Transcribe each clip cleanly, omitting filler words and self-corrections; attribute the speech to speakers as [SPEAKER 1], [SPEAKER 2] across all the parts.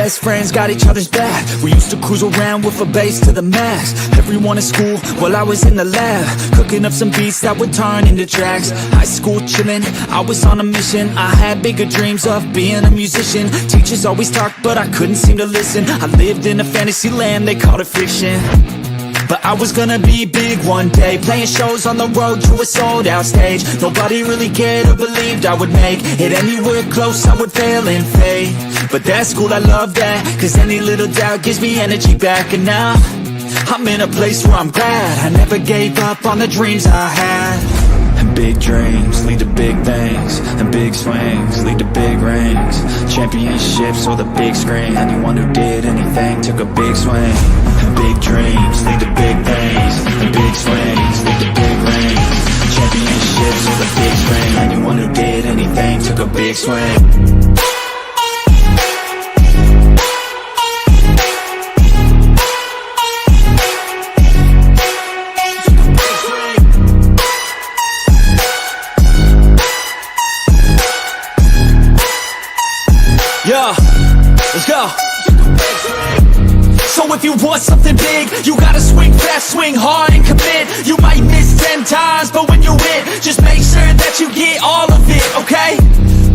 [SPEAKER 1] best friends, got each other's back. We used to cruise around with a bass to the max. Everyone in school, while I was in the lab, cooking up some beats that would turn into tracks. High school chillin', I was on a mission. I had bigger dreams of being a musician. Teachers always talked, but I couldn't seem to listen. I lived in a fantasy land, they called it fiction. But I was gonna be big one day, playing shows on the road to a sold out stage. Nobody really cared or believed I would make it anywhere close, I would fail and fade. But that's cool, I love that, cause any little doubt gives me energy back. And now, I'm in a place where I'm glad I never gave up on the dreams I had. And big dreams lead to big things, and big swings lead to big rings. Championships or the big screen, anyone who did anything took a big swing. And big dreams lead to big things, and big swings lead to big rings. Championships or the big screen, anyone who did anything took a big swing. Yeah, let's go. So if you want something big, you gotta swing fast, swing hard and commit. You might miss 10 times, but when you hit, just make sure that you get all of it, okay?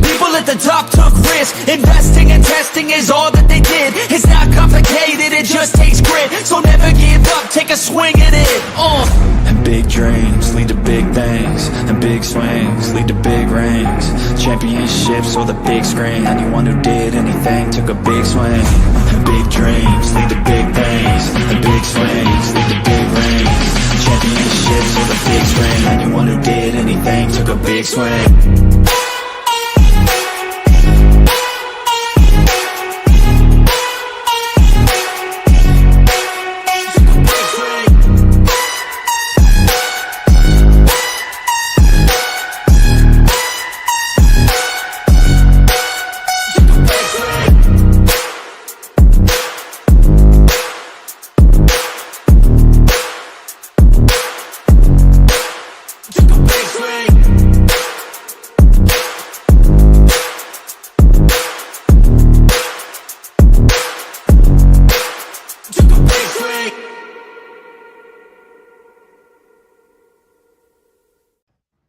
[SPEAKER 1] People at the top took risks. Investing and testing is all that they did. It's not complicated, it just takes grit. So never give up, take a swing at it. And big dreams lead to big things, and big swings lead to big rings. Championships or the big screen, anyone who did anything took a big swing. And big dreams lead to big things, and big swings lead to big rings. Championships or the big screen, anyone who did anything took a big swing.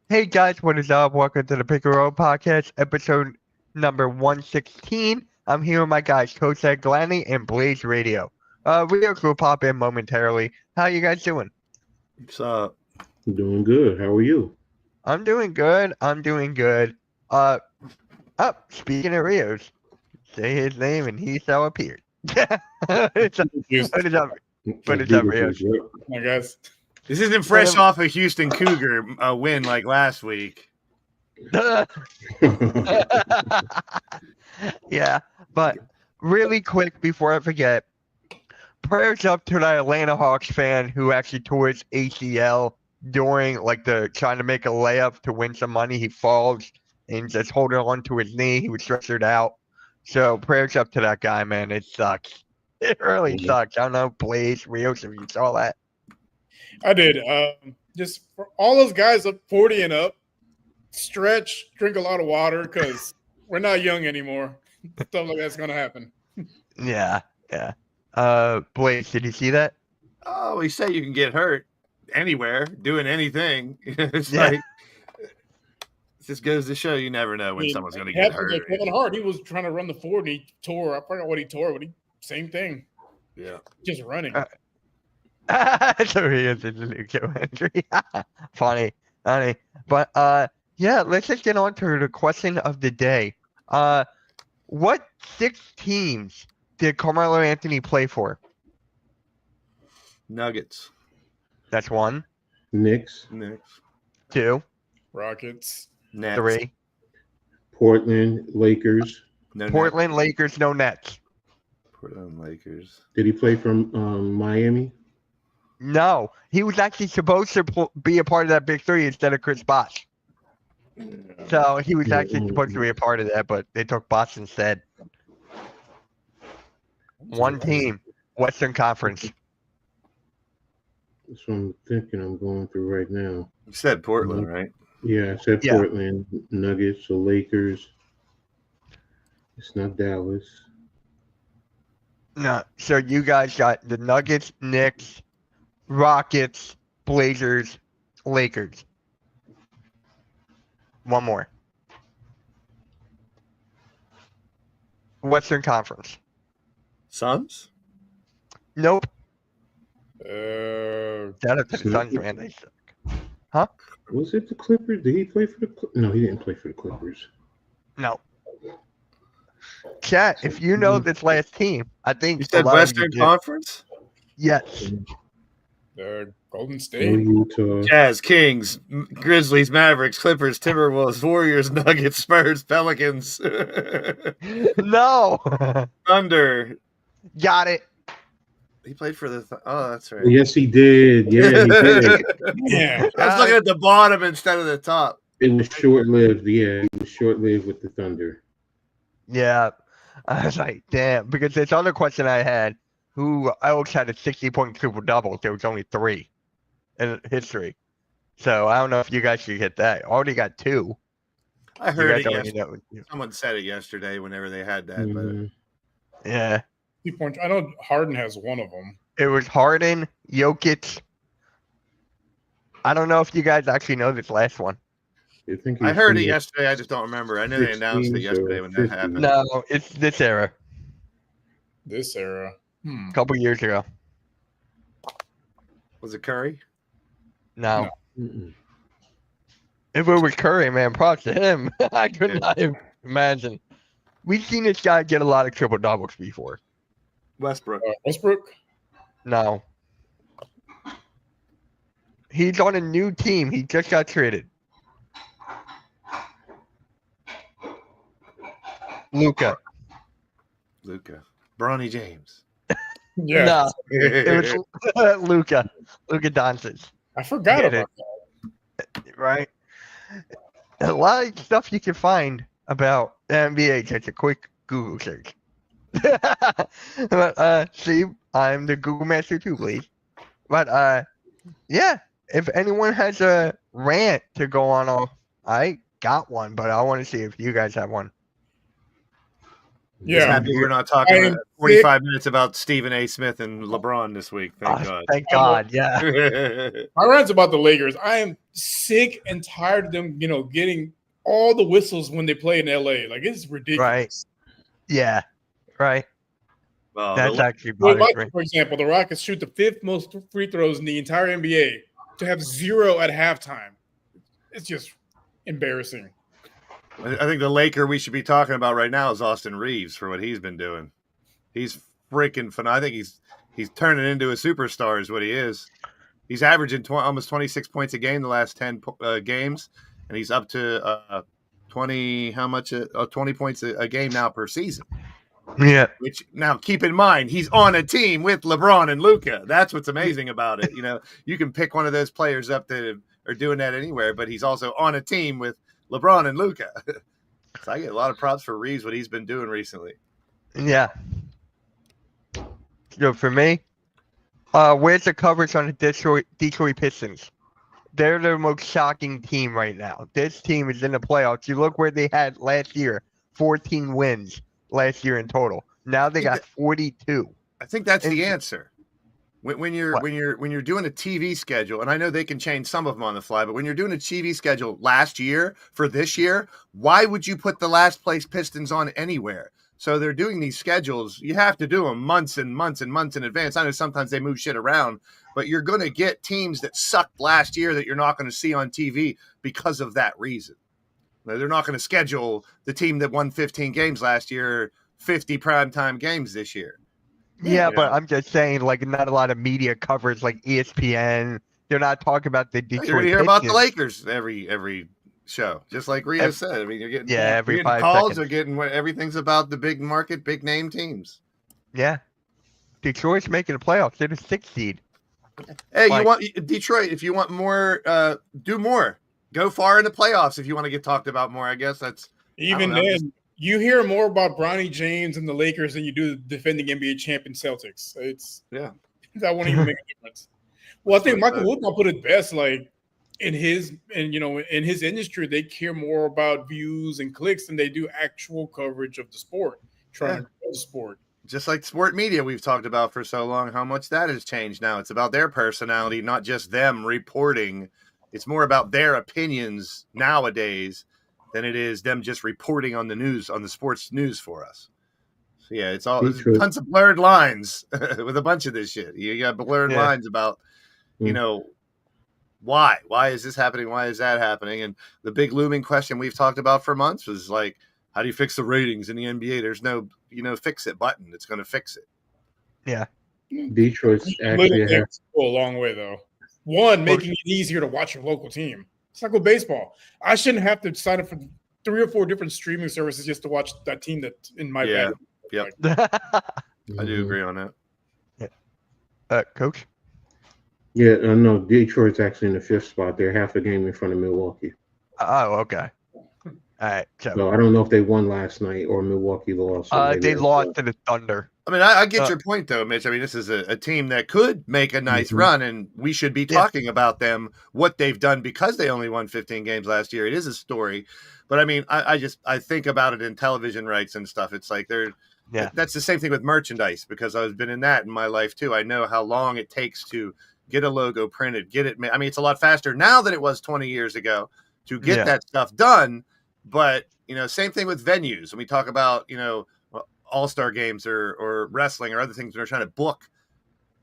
[SPEAKER 2] Hey guys, what is up? Welcome to the Pick and Roll Podcast, episode number 116. I'm here with my guys, Kosek Gladney and Blaze Radio. Rios will pop in momentarily. How you guys doing?
[SPEAKER 3] What's up?
[SPEAKER 4] Doing good. How are you?
[SPEAKER 2] I'm doing good. Speaking of Rios, say his name and he shall appear. What is up, Rios?
[SPEAKER 5] I guess.
[SPEAKER 3] This isn't fresh off a Houston Cougar win like last week.
[SPEAKER 2] Yeah, but really quick before I forget, prayers up to that Atlanta Hawks fan who actually tore his ACL during trying to make a layup to win some money. He falls and just holding on to his knee. He was stretchered out. So prayers up to that guy, man. It sucks. It really sucks. I don't know, Blaze, Rios, if you saw that.
[SPEAKER 5] I did. Just for all those guys up 40 and up, stretch, drink a lot of water because we're not young anymore. Stuff like that's going to happen.
[SPEAKER 2] Yeah. Blaze, did you see that?
[SPEAKER 3] Oh, we say you can get hurt anywhere, doing anything. It's
[SPEAKER 2] Yeah.
[SPEAKER 3] it just goes to show you never know when someone's going to get hurt.
[SPEAKER 5] Like Kevin Hart, he was trying to run the 4 and he tore. I forgot what he tore, but same thing.
[SPEAKER 3] Yeah.
[SPEAKER 5] Just running.
[SPEAKER 2] So he is a Lucho injury. Funny. But yeah, let's just get on to the question of the day. What 6 teams did Carmelo Anthony play for?
[SPEAKER 3] Nuggets.
[SPEAKER 2] That's 1.
[SPEAKER 4] Knicks.
[SPEAKER 2] 2.
[SPEAKER 5] Rockets.
[SPEAKER 3] Nets.
[SPEAKER 2] 3.
[SPEAKER 4] Portland. Lakers.
[SPEAKER 3] No
[SPEAKER 2] Portland, Lakers, no Nets.
[SPEAKER 3] Portland Lakers.
[SPEAKER 4] Did he play from Miami?
[SPEAKER 2] No, he was actually supposed to be a part of that Big 3 instead of Chris Bosh. So he was actually supposed to be a part of that, but they took Bosh instead. 1 team, Western Conference.
[SPEAKER 4] That's what I'm thinking. I'm going through right now.
[SPEAKER 3] You said Portland, right?
[SPEAKER 4] Yeah, I said
[SPEAKER 2] Yeah.
[SPEAKER 4] Portland, Nuggets, so Lakers. It's not Dallas.
[SPEAKER 2] No. So you guys got the Nuggets, Knicks, Rockets, Blazers, Lakers. One more. Western Conference.
[SPEAKER 3] Suns?
[SPEAKER 2] Nope.
[SPEAKER 5] Uh,
[SPEAKER 2] Shout out to the Suns, man. They suck.
[SPEAKER 4] Was it the Clippers? Did he play for the Clippers? No, he didn't play for the Clippers.
[SPEAKER 2] No. Chat, if you know this last team, I think
[SPEAKER 3] You
[SPEAKER 2] a
[SPEAKER 3] said
[SPEAKER 2] lot of
[SPEAKER 3] Western
[SPEAKER 2] do.
[SPEAKER 3] Conference?
[SPEAKER 2] Yes.
[SPEAKER 5] Golden
[SPEAKER 4] No
[SPEAKER 5] State.
[SPEAKER 4] Utah.
[SPEAKER 3] Jazz, Kings, Grizzlies, Mavericks, Clippers, Timberwolves, Warriors, Nuggets, Spurs, Pelicans,
[SPEAKER 2] No.
[SPEAKER 3] Thunder.
[SPEAKER 2] Got it.
[SPEAKER 3] He played for the. Oh, that's right.
[SPEAKER 4] Yes, he did. Yeah, he did.
[SPEAKER 5] Yeah.
[SPEAKER 3] I was looking at the bottom instead of the top.
[SPEAKER 4] It was short-lived. Yeah, it was short-lived with the Thunder.
[SPEAKER 2] Yeah. I was like, damn. Because this other question I had, who else had a 60-point triple-double? There was only 3 in history. So I don't know if you guys should get that. Already got 2.
[SPEAKER 3] I
[SPEAKER 2] You
[SPEAKER 3] heard
[SPEAKER 2] guys
[SPEAKER 3] it
[SPEAKER 2] already
[SPEAKER 3] yesterday.
[SPEAKER 2] know.
[SPEAKER 3] Someone said it yesterday whenever they had that.
[SPEAKER 4] Mhm.
[SPEAKER 2] Yeah.
[SPEAKER 5] 2 points. I know Harden has one of them.
[SPEAKER 2] It was Harden, Jokic. I don't know if you guys actually know this last one.
[SPEAKER 4] I think
[SPEAKER 3] I
[SPEAKER 4] he's
[SPEAKER 3] heard
[SPEAKER 4] from
[SPEAKER 3] it
[SPEAKER 4] the
[SPEAKER 3] yesterday. I just don't remember. I knew they announced it
[SPEAKER 4] 60s or
[SPEAKER 3] yesterday when that
[SPEAKER 4] 50s.
[SPEAKER 3] happened.
[SPEAKER 2] No, it's this era.
[SPEAKER 5] This era.
[SPEAKER 2] A couple years ago.
[SPEAKER 3] Was it Curry?
[SPEAKER 2] No.
[SPEAKER 4] Mm-mm.
[SPEAKER 2] If it was Curry, man, props to him. I could not imagine. We've seen this guy get a lot of triple doubles before.
[SPEAKER 3] Westbrook.
[SPEAKER 5] Westbrook.
[SPEAKER 2] No. He's on a new team. He just got traded. Luca.
[SPEAKER 3] Luca. Bronny James.
[SPEAKER 5] Yeah.
[SPEAKER 2] No, it was Luca. Luca Doncic.
[SPEAKER 5] I forgot
[SPEAKER 2] Get
[SPEAKER 5] about
[SPEAKER 2] it. Right? A lot of stuff you can find about the NBA, just a quick Google search. But see, I'm the Google Master too, please. But yeah, if anyone has a rant to go on, I got one, but I want to see if you guys have one.
[SPEAKER 5] Yeah.
[SPEAKER 3] Happy we're not talking
[SPEAKER 5] I am
[SPEAKER 3] about 45 minutes about Stephen A. Smith and LeBron this week. Thank God.
[SPEAKER 2] Thank God, yeah.
[SPEAKER 5] My rant's about the Lakers. I am sick and tired of them, getting all the whistles when they play in LA. Like, it's ridiculous.
[SPEAKER 2] Right. Yeah, right.
[SPEAKER 3] Well,
[SPEAKER 2] That's
[SPEAKER 3] the-
[SPEAKER 2] actually
[SPEAKER 5] Well,
[SPEAKER 2] bothers me.
[SPEAKER 5] for example, the Rockets shoot the 5th most free throws in the entire NBA to have 0 at halftime. It's just embarrassing.
[SPEAKER 3] I think the Laker we should be talking about right now is Austin Reeves for what he's been doing. He's freaking phenomenal. I think he's turning into a superstar is what he is. He's averaging almost 26 points a game the last 10 games, and he's up to 20 20 points a game now per season.
[SPEAKER 2] Yeah,
[SPEAKER 3] Which now keep in mind, he's on a team with LeBron and Luca. That's what's amazing about it. You can pick one of those players up that are doing that anywhere, but he's also on a team with LeBron and Luca. So I get a lot of props for Reeves, what he's been doing recently.
[SPEAKER 2] yeah. So for me, where's the coverage on the Detroit Pistons? They're the most shocking team right now. This team is in the playoffs. You look where they had last year, 14 wins last year in total. Now they got 42.
[SPEAKER 3] I think that's the answer. When you're doing a TV schedule, and I know they can change some of them on the fly, but when you're doing a TV schedule last year for this year, why would you put the last place Pistons on anywhere? So they're doing these schedules. You have to do them months and months and months in advance. I know sometimes they move shit around, but you're going to get teams that sucked last year that you're not going to see on TV because of that reason. They're not going to schedule the team that won 15 games last year 50 primetime games this year.
[SPEAKER 2] Yeah, but I'm just saying, like, not a lot of media coverage, like ESPN. They're not talking about the Detroit
[SPEAKER 3] You're going to hear about the
[SPEAKER 2] Pistons.
[SPEAKER 3] Lakers every show, just like Rio said. I mean, you're getting
[SPEAKER 2] every
[SPEAKER 3] you're getting
[SPEAKER 2] 5
[SPEAKER 3] calls.
[SPEAKER 2] seconds.
[SPEAKER 3] You're getting everything's about the big market, big name teams.
[SPEAKER 2] Yeah. Detroit's making the playoffs. They're the 6th seed.
[SPEAKER 3] Hey,
[SPEAKER 2] Like-
[SPEAKER 3] you want Detroit? If you want more, do more. Go far in the playoffs if you want to get talked about more. I guess that's
[SPEAKER 5] Even
[SPEAKER 3] I don't know,
[SPEAKER 5] then, you hear more about Bronny James and the Lakers than you do the defending NBA champion Celtics. That won't even make a difference. Well, I think Michael Woodball put it best. Like in his industry, they care more about views and clicks than they do actual coverage of the sport, trying to grow the sport.
[SPEAKER 3] just like sport media we've talked about for so long, how much that has changed now. It's about their personality, not just them reporting. It's more about their opinions nowadays than it is them just reporting on the news, on the sports news for us. So yeah, it's all
[SPEAKER 4] Detroit.
[SPEAKER 3] tons of blurred lines with a bunch of this shit. You got blurred
[SPEAKER 2] Yeah.
[SPEAKER 3] lines about, you know, why is this happening? Why is that happening? And the big looming question we've talked about for months was like, how do you fix the ratings in the NBA? There's no, fix it button. It's going to fix it.
[SPEAKER 2] Yeah.
[SPEAKER 4] Detroit's
[SPEAKER 5] Little
[SPEAKER 4] actually have,
[SPEAKER 5] things go a long way, though. One, making it easier to watch your local team. It's like with baseball. I shouldn't have to sign up for 3 or 4 different streaming services just to watch that team that's in my
[SPEAKER 3] Yeah.
[SPEAKER 5] bag.
[SPEAKER 3] Yep. I do agree on that.
[SPEAKER 2] Coach?
[SPEAKER 4] Yeah, no, Detroit's actually in the 5th spot. They're half a game in front of Milwaukee.
[SPEAKER 2] Oh, okay. All right.
[SPEAKER 4] So I don't know if they won last night or Milwaukee lost. So maybe
[SPEAKER 2] They
[SPEAKER 4] that's
[SPEAKER 2] lost to the Thunder.
[SPEAKER 3] I mean, I get your point, though, Mitch. I mean, this is a team that could make a nice run, and we should be talking about them, what they've done because they only won 15 games last year. It is a story. But, I mean, I think about it in television rights and stuff. It's like that's the same thing with merchandise because I've been in that in my life, too. I know how long it takes to get a logo printed, get it. I mean, it's a lot faster now than it was 20 years ago to get that stuff done. But, same thing with venues. When we talk about, all-star games or wrestling or other things, when they're trying to book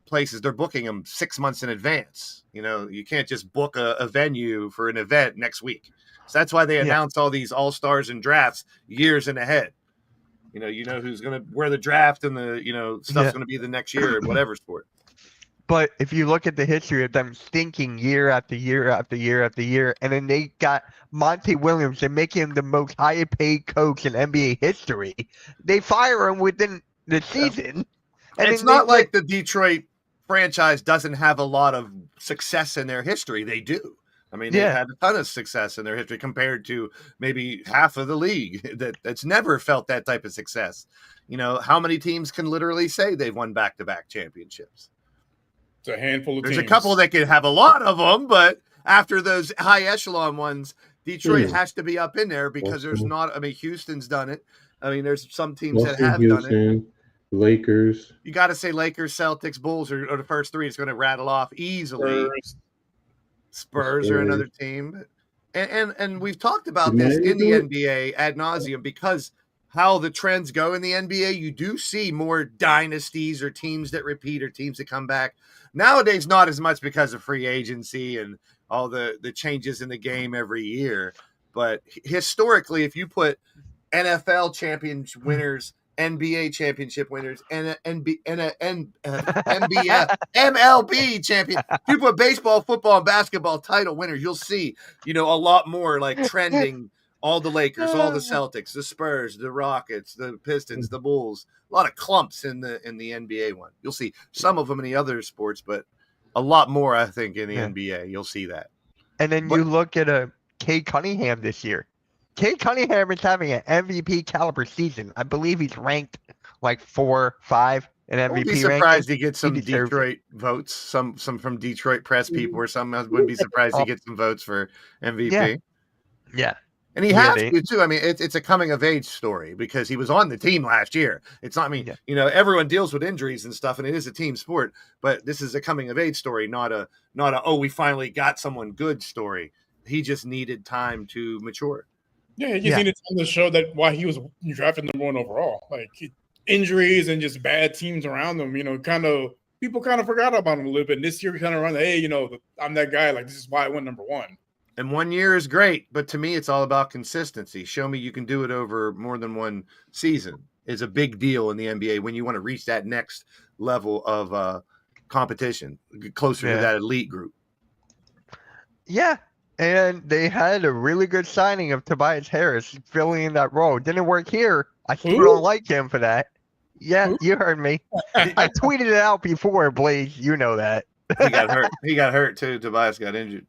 [SPEAKER 3] places, they're booking them 6 months in advance. You can't just book a venue for an event next week. So that's why they announce all these all-stars and drafts years in ahead. Who's going to wear the draft and the, stuff's going to be the next year in whatever sport.
[SPEAKER 2] But if you look at the history of them stinking year after year after year after year, and then they got Monty Williams and make him the most high paid coach in NBA history, they fire him within the season.
[SPEAKER 3] And it's not like the Detroit franchise doesn't have a lot of success in their history. They do. I mean, they've had a ton of success in their history compared to maybe half of the league that's never felt that type of success. How many teams can literally say they've won back-to-back championships?
[SPEAKER 5] It's a handful of
[SPEAKER 3] There's
[SPEAKER 5] teams.
[SPEAKER 3] a couple that can have a lot of them, but after those high echelon ones, Detroit has to be up in there because there's not. I mean, Houston's done it. I mean, there's some teams that have done it.
[SPEAKER 4] Lakers.
[SPEAKER 3] You got to say Lakers, Celtics, Bulls are the first three. It's going to rattle off easily. Spurs are another team, and we've talked about this in the NBA ad nauseum because how the trends go in the NBA. You do see more dynasties or teams that repeat or teams that come back. Nowadays, not as much because of free agency and all the changes in the game every year. But historically, if you put NFL championship winners, NBA championship winners, and MLB champion, if you put baseball, football, and basketball title winners, you'll see, a lot more like trending. All the Lakers, all the Celtics, the Spurs, the Rockets, the Pistons, the Bulls. A lot of clumps in the NBA one. You'll see some of them in the other sports, but a lot more, I think, in the NBA. You'll see that.
[SPEAKER 2] And then you look at Cade Cunningham this year. Cade Cunningham is having an MVP caliber season. I believe he's ranked like 4, 5 in MVP.
[SPEAKER 3] I'd be surprised he gets some Detroit votes, some from Detroit press people or some. I wouldn't be surprised he gets some votes for MVP.
[SPEAKER 2] Yeah.
[SPEAKER 3] And he has to, too. I mean, it's a coming-of-age story because he was on the team last year. It's not, everyone deals with injuries and stuff, and it is a team sport. But this is a coming-of-age story, not a we finally got someone good story. He just needed time to mature.
[SPEAKER 5] Yeah, he just needed time to show that why he was drafted number 1 overall. Like, injuries and just bad teams around him, people kind of forgot about him a little bit. And this year, we kind of run, hey, I'm that guy. Like, this is why I went number 1.
[SPEAKER 3] And 1 year is great, but to me, it's all about consistency. Show me you can do it over more than one season. It's a big deal in the NBA when you want to reach that next level of competition, closer to that elite group.
[SPEAKER 2] Yeah, and they had a really good signing of Tobias Harris filling in that role. Didn't work here. I still don't like him for that. Yeah, you heard me. I tweeted it out before, Blaze. You know that.
[SPEAKER 3] He got hurt. He got hurt, too. Tobias got injured.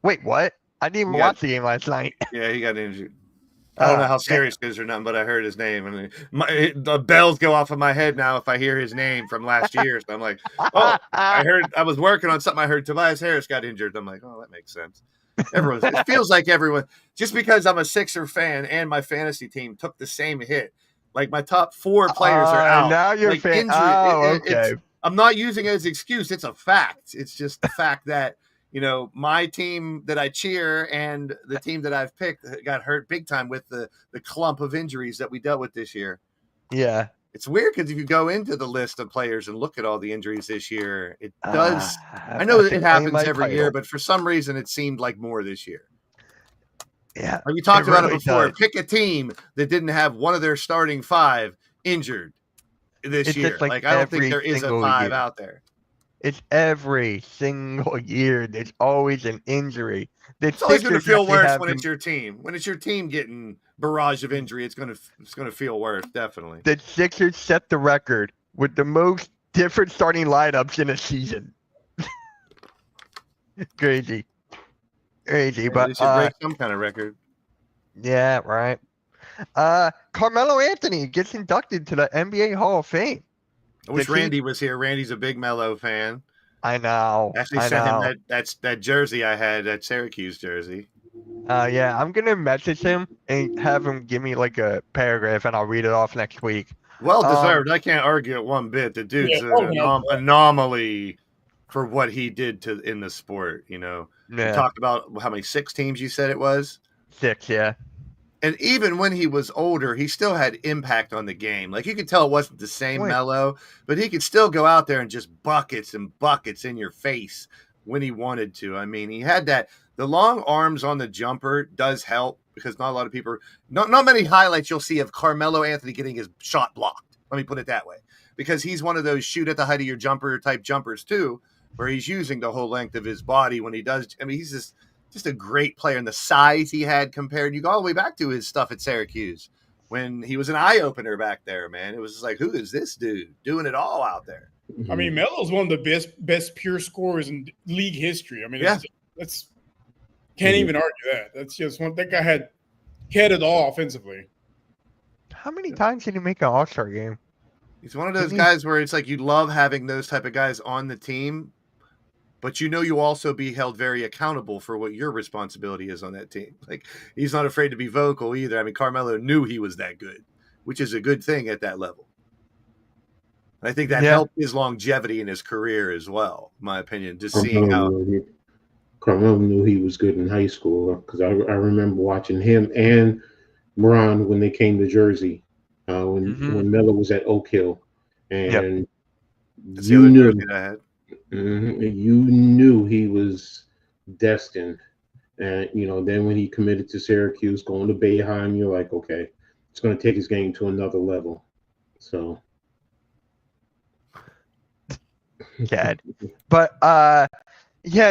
[SPEAKER 2] Wait, what? I didn't even watch the game last night.
[SPEAKER 3] Yeah, he got injured. I don't know how serious it is or nothing, but I heard his name. And the bells go off in my head now if I hear his name from last year. So I'm like, I was working on something. I heard Tobias Harris got injured. I'm like, oh, that makes sense. It feels like everyone, just because I'm a Sixer fan and my fantasy team took the same hit. Like my top 4 players are out.
[SPEAKER 2] Now you're
[SPEAKER 3] like
[SPEAKER 2] fan.
[SPEAKER 3] injury.
[SPEAKER 2] Okay.
[SPEAKER 3] I'm not using it as an excuse. It's a fact. It's just the fact that, my team that I cheer and the team that I've picked got hurt big time with the clump of injuries that we dealt with this year.
[SPEAKER 2] Yeah.
[SPEAKER 3] It's weird because if you go into the list of players and look at all the injuries this year, it does. I know it happens every year, but for some reason it seemed like more this year.
[SPEAKER 2] Yeah.
[SPEAKER 3] We talked about it before.
[SPEAKER 2] Does.
[SPEAKER 3] Pick a team that didn't have one of their starting 5 injured this year. Like I don't think there is a 5 out there.
[SPEAKER 2] It's every single year. There's always an injury.
[SPEAKER 3] It's always going to feel worse when it's your team. When it's your team getting barrage of injury, it's going to feel worse, definitely.
[SPEAKER 2] The Sixers set the record with the most different starting lineups in a season. Crazy, but
[SPEAKER 3] they should break some kind of record.
[SPEAKER 2] Yeah, right. Carmelo Anthony gets inducted to the NBA Hall of Fame.
[SPEAKER 3] I wish Randy was here. Randy's a big Melo fan.
[SPEAKER 2] I know.
[SPEAKER 3] Actually sent him that jersey I had, that Syracuse jersey.
[SPEAKER 2] Yeah, I'm gonna message him and have him give me like a paragraph, and I'll read it off next week.
[SPEAKER 3] Well deserved. I can't argue it one bit. The dude's an anomaly for what he did in the sport. We talked about how many 6 teams you said it was.
[SPEAKER 2] 6, yeah.
[SPEAKER 3] And even when he was older, he still had impact on the game. Like you could tell it wasn't the same Melo, but he could still go out there and just buckets and buckets in your face when he wanted to. I mean, he had that. The long arms on the jumper does help because not a lot of people, not many highlights you'll see of Carmelo Anthony getting his shot blocked. Let me put it that way, because he's one of those shoot at the height of your jumper type jumpers too, where he's using the whole length of his body when he does. I mean, he's just a great player, and the size he had compared, you go all the way back to his stuff at Syracuse when he was an eye opener back there, man. It was just like, who is this dude doing it all out there?
[SPEAKER 5] I mean, Melo's one of the best pure scorers in league history. I mean, that's can't even argue that. That's just one. That guy had it all offensively.
[SPEAKER 2] How many times did he make an All-Star game?
[SPEAKER 3] He's one of those guys where it's like you love having those type of guys on the team, but you also be held very accountable for what your responsibility is on that team. Like he's not afraid to be vocal either. I mean, Carmelo knew he was that good, which is a good thing at that level. I think that helped his longevity in his career as well, in my opinion, just seeing how
[SPEAKER 4] Carmelo knew he was good in high school, because I remember watching him and Bron when they came to Jersey, when Melo was at Oak Hill, and you knew you knew he was destined. And then when he committed to Syracuse, going to Bayheim, you're like, okay, it's going to take his game to another level. So.
[SPEAKER 2] Sad. But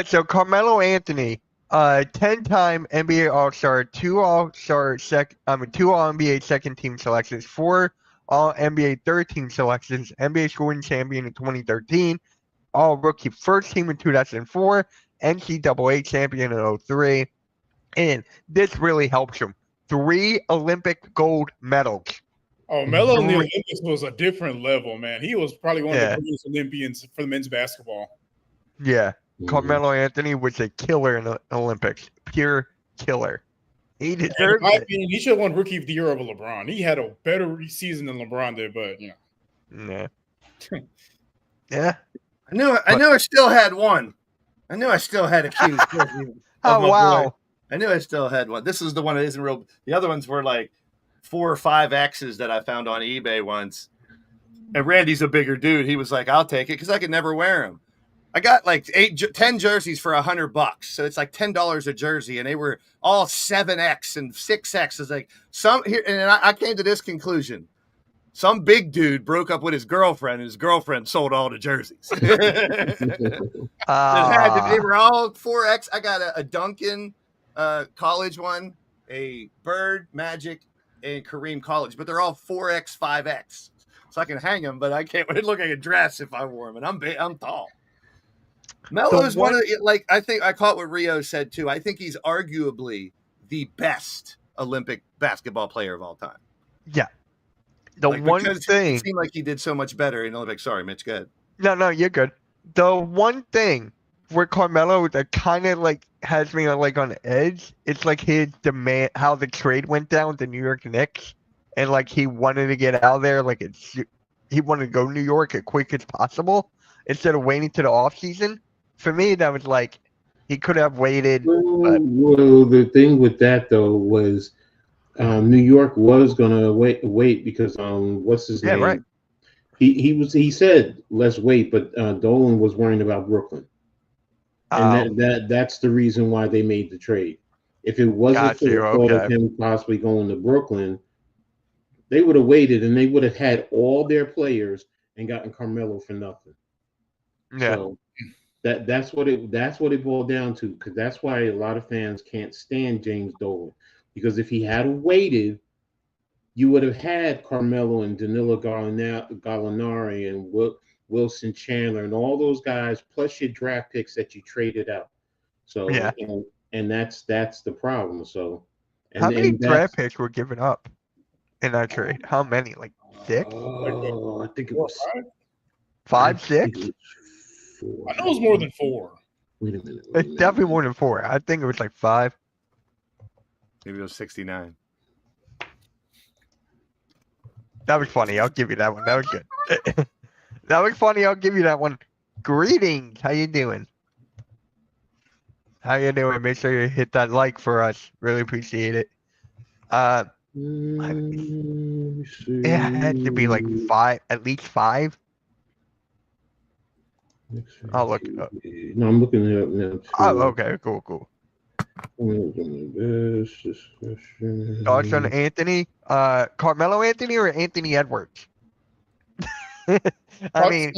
[SPEAKER 2] so Carmelo Anthony, 10-time NBA All-Star, 2 All-NBA second team selections, 4 All-NBA third team selections, NBA scoring champion in 2013, All-Rookie first team in 2004, NCAA champion in 2003, and this really helps him. 3 Olympic gold medals.
[SPEAKER 5] Oh, Melo in the Olympics was a different level, man. He was probably one of the greatest Olympians for the men's basketball.
[SPEAKER 2] Yeah. Carmelo Anthony was a killer in the Olympics. Pure killer. He deserved it.
[SPEAKER 5] He should have won Rookie of the Year over LeBron. He had a better season than LeBron did, but
[SPEAKER 2] Yeah. Yeah.
[SPEAKER 3] I knew I still had one. I knew I still had a cue.
[SPEAKER 2] Oh, wow.
[SPEAKER 3] Boy. I knew I still had one. This is the one that isn't real. The other ones were like 4 or 5 X's that I found on eBay once. And Randy's a bigger dude. He was like, I'll take it because I could never wear them. I got like 10 jerseys for $100. So it's like $10 a jersey. And they were all 7X and 6X. It's like and I came to this conclusion. Some big dude broke up with his girlfriend, and his girlfriend sold all the jerseys. They were all 4X. I got a Duncan college one, a Bird, Magic, and Kareem college, but they're all 4X, 5X. So I can hang them, but I can't look like a dress if I wore them, and I'm tall. Melo's one of the, I think I caught what Rio said too. I think he's arguably the best Olympic basketball player of all time.
[SPEAKER 2] Yeah. The one thing
[SPEAKER 3] it seemed like he did so much better in Olympics. Sorry, Mitch, go ahead.
[SPEAKER 2] No, you're good. The one thing where Carmelo that kind of has me on edge, it's like his demand, how the trade went down with the New York Knicks, and like he wanted to get out of there, like he wanted to go to New York as quick as possible instead of waiting to the off season. For me, that was like he could have waited. But
[SPEAKER 4] Well, the thing with that though was New York was gonna wait because what's his name?
[SPEAKER 2] right.
[SPEAKER 4] He said let's wait, but Dolan was worrying about Brooklyn, and that's the reason why they made the trade. If it wasn't for the thought of him possibly going to Brooklyn, they would have waited and they would have had all their players and gotten Carmelo for nothing.
[SPEAKER 2] Yeah.
[SPEAKER 4] So that's what it boiled down to, because that's why a lot of fans can't stand James Dolan, because if he had waited, you would have had Carmelo and Danilo Gallinari and Wilson Chandler and all those guys, plus your draft picks that you traded out. So and that's the problem. So
[SPEAKER 2] how many draft picks were given up in that trade? How many? Like 6?
[SPEAKER 4] Oh, I think it was
[SPEAKER 2] 5, 6.
[SPEAKER 5] I know it was more than 4.
[SPEAKER 4] Wait a minute.
[SPEAKER 2] It's definitely more than 4. I think it was like 5.
[SPEAKER 3] Maybe it was 69.
[SPEAKER 2] That was funny. I'll give you that one. That was good. That was funny. I'll give you that one. Greetings. How you doing? How you doing? Make sure you hit that like for us. Really appreciate it. It had to be like 5, at least 5. I'll look it up.
[SPEAKER 4] No, I'm looking it up now. Too.
[SPEAKER 2] Oh, okay, cool. Thoughts on Anthony? Carmelo Anthony or Anthony Edwards? I mean,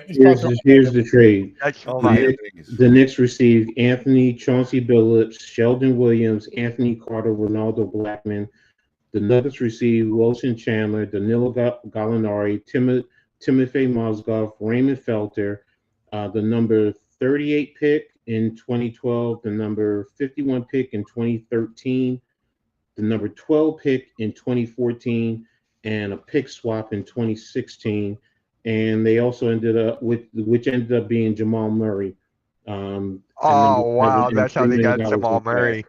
[SPEAKER 4] here's the trade.
[SPEAKER 2] The
[SPEAKER 4] Knicks received Anthony, Chauncey Billups, Sheldon Williams, Anthony Carter, Ronaldo Blackman. The Nuggets received Wilson Chandler, Danilo Gallinari, Timothy Mozgov, Raymond Felter, the number 38 pick in 2012, the number 51 pick in 2013, the number 12 pick in 2014, and a pick swap in 2016. And they also ended up with, which ended up being Jamal Murray.
[SPEAKER 2] Wow, that's how they got Jamal Murray.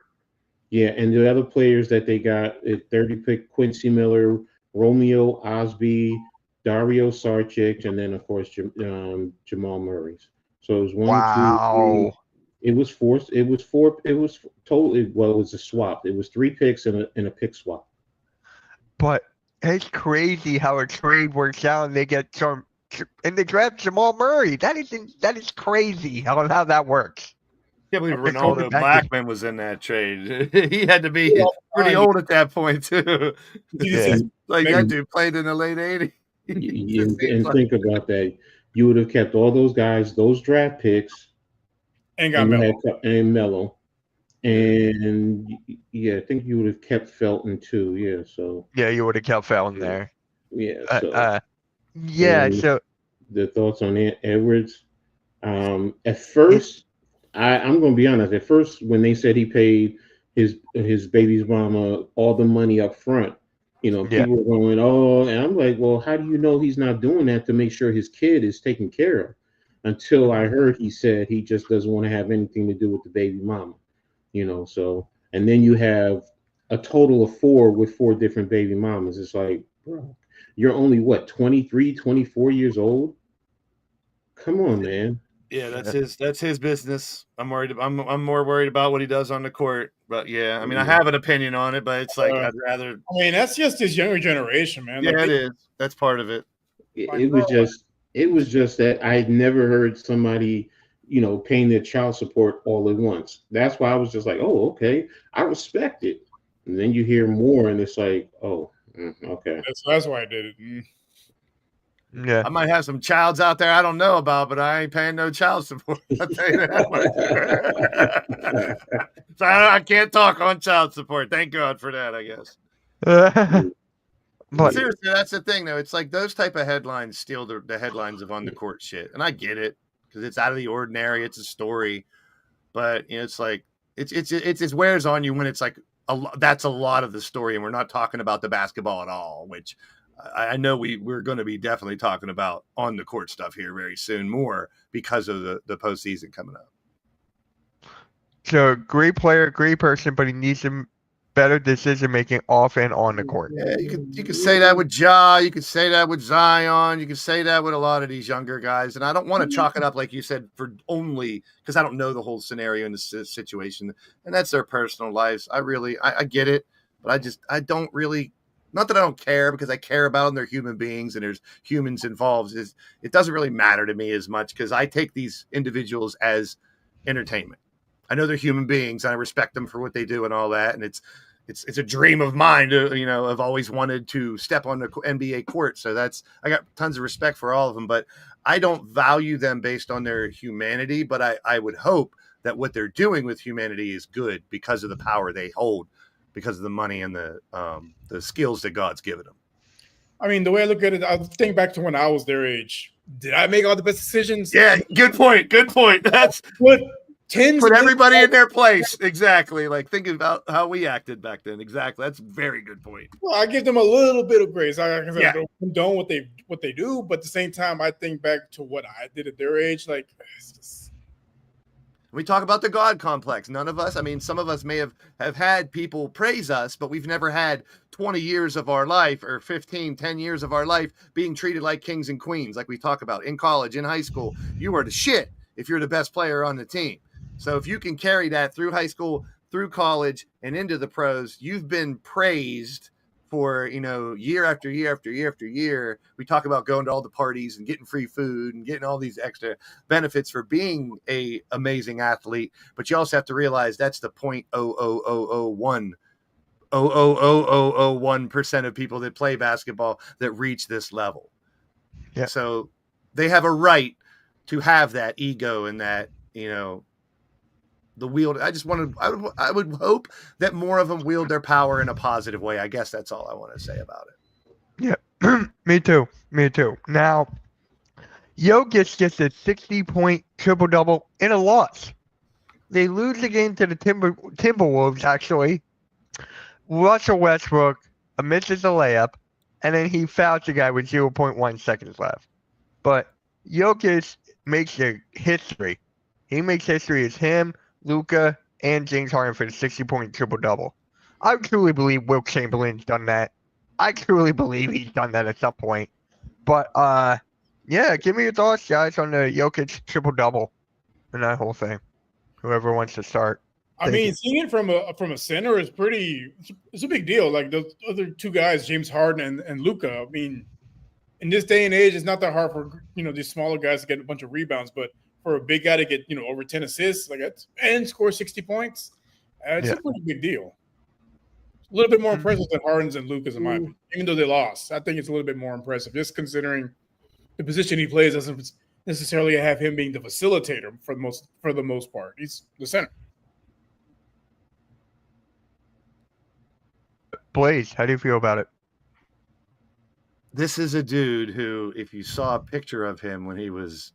[SPEAKER 4] Yeah, and the other players that they got, 30 pick Quincy Miller, Romeo Osby, Dario Saric, and then of course Jamal Murray. So it was 1, 2, 3. It was 4. It was totally, well, it was a swap. It was 3 picks and a pick swap.
[SPEAKER 2] But it's crazy how a trade works out and they get some, and they draft Jamal Murray. That is crazy how that works.
[SPEAKER 3] Yeah, I believe Ronaldo Blackman was in that trade. He had to be pretty old at that point too. Like that dude played in the late 80s.
[SPEAKER 4] And think about that. You would have kept all those guys, those draft picks,
[SPEAKER 5] and got
[SPEAKER 4] Melo. And yeah, I think you would have kept Felton too. Yeah, so
[SPEAKER 2] you would have kept Felton there.
[SPEAKER 4] Yeah.
[SPEAKER 2] So
[SPEAKER 4] the thoughts on Edwards. At first, I'm going to be honest. At first, when they said he paid his baby's mama all the money up front, people were going, "Oh," and I'm like, "Well, how do you know he's not doing that to make sure his kid is taken care of?" Until I heard he said he just doesn't want to have anything to do with the baby mama. So, and then you have a total of 4 with 4 different baby mamas. It's like, bro, you're only 23, 24 years old. Come on, man.
[SPEAKER 3] Yeah, that's his business. I'm more worried about what he does on the court. But yeah, I mean, I have an opinion on it, but it's like I'd rather.
[SPEAKER 5] I mean, that's just his younger generation, man.
[SPEAKER 3] Yeah, it is. That's part of it.
[SPEAKER 4] It was just that I had never heard somebody, paying their child support all at once. That's why I was just like, oh, okay, I respect it. And then you hear more, and it's like, oh, okay.
[SPEAKER 5] That's why I did it.
[SPEAKER 3] Yeah, I might have some childs out there I don't know about, but I ain't paying no child support. I'll tell you that much. So I can't talk on child support. Thank God for that, I guess. But seriously, that's the thing, though. It's like those type of headlines steal the headlines of on the court shit, and I get it because it's out of the ordinary. It's a story, but it's like it wears on you when it's like that's a lot of the story, and we're not talking about the basketball at all, which. I know we're going to be definitely talking about on the court stuff here very soon, more because of the postseason coming up.
[SPEAKER 2] So great player, great person, but he needs to better decision making off and on the court.
[SPEAKER 3] Yeah, you could say that with Ja, you could say that with Zion, you could say that with a lot of these younger guys. And I don't want to chalk it up, like you said, for only because I don't know the whole scenario in the situation, and that's their personal lives. I get it, but I don't really, not that I don't care, because I care about them. They're human beings and there's humans involved. It doesn't really matter to me as much because I take these individuals as entertainment. I know they're human beings and I respect them for what they do and all that. And it's a dream of mine to, I've always wanted to step on the NBA court. So I got tons of respect for all of them, but I don't value them based on their humanity. But I would hope that what they're doing with humanity is good because of the power they hold, because of the money and the skills that God's given them.
[SPEAKER 5] I mean, the way I look at it, I think back to when I was their age. Did I make all the best decisions?
[SPEAKER 3] Yeah, good point. That's
[SPEAKER 5] what.
[SPEAKER 3] Put everybody in their place. Exactly. Like thinking about how we acted back then. Exactly. That's a very good point.
[SPEAKER 5] Well, I give them a little bit of grace. I don't condone what they do, but at the same time, I think back to what I did at their age. Like, it's just...
[SPEAKER 3] We talk about the God complex. None of us, some of us may have had people praise us, but we've never had 20 years of our life or 10 years of our life being treated like kings and queens, like we talk about in college, in high school. You are the shit if you're the best player on the team. So if you can carry that through high school, through college, and into the pros, you've been praised for, year after year after year after year. We talk about going to all the parties and getting free food and getting all these extra benefits for being a amazing athlete. But you also have to realize that's the 0.00001% of people that play basketball that reach this level.
[SPEAKER 2] Yeah.
[SPEAKER 3] So they have a right to have that ego and that, the wield. I would hope that more of them wield their power in a positive way. I guess that's all I want to say about it.
[SPEAKER 2] Yeah, me too. Now, Jokic gets a 60-point triple-double in a loss. They lose the game to the Timberwolves, actually. Russell Westbrook misses a layup, and then he fouls the guy with 0.1 seconds left. But Jokic makes history. He makes history as him, Luka, and James Harden for the 60-point triple-double. I truly believe Wilt Chamberlain's done that. I truly believe he's done that at some point. But, yeah, give me your thoughts, guys, on the Jokic triple-double and that whole thing. Whoever wants to start.
[SPEAKER 5] Seeing it from a center is it's a big deal. Like the other two guys, James Harden and Luka. In this day and age, it's not that hard for, these smaller guys to get a bunch of rebounds, but for a big guy to get, over 10 assists and score 60 points, it's a pretty big deal. A little bit more impressive than Harden's and Luka's, in my opinion. Even though they lost, I think it's a little bit more impressive, just considering the position he plays doesn't necessarily have him being the facilitator for the most part. He's the center.
[SPEAKER 2] Blaze, how do you feel about it?
[SPEAKER 3] This is a dude who, if you saw a picture of him when he was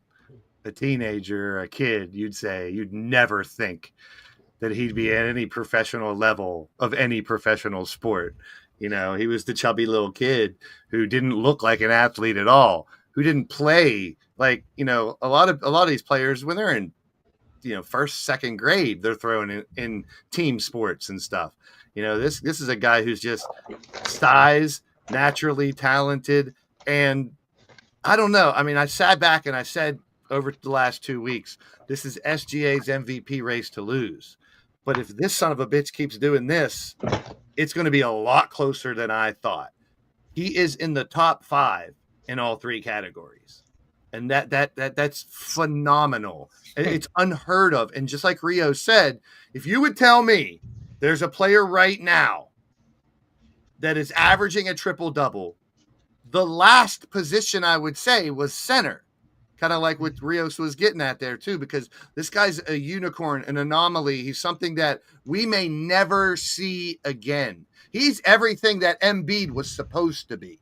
[SPEAKER 3] a teenager, a kid, you'd never think that he'd be at any professional level of any professional sport. He was the chubby little kid who didn't look like an athlete at all, who didn't play like, a lot of these players when they're in, first, second grade, they're throwing in team sports and stuff. This is a guy who's just size, naturally talented. And I don't know. I sat back and I said, over the last 2 weeks, this is SGA's MVP race to lose. But if this son of a bitch keeps doing this, it's going to be a lot closer than I thought. He is in the top 5 in all 3 categories. And that's phenomenal. It's unheard of. And just like Rio said, if you would tell me there's a player right now that is averaging a triple-double, the last position I would say was center. Kind of like what Rios was getting at there, too, because this guy's a unicorn, an anomaly. He's something that we may never see again. He's everything that Embiid was supposed to be.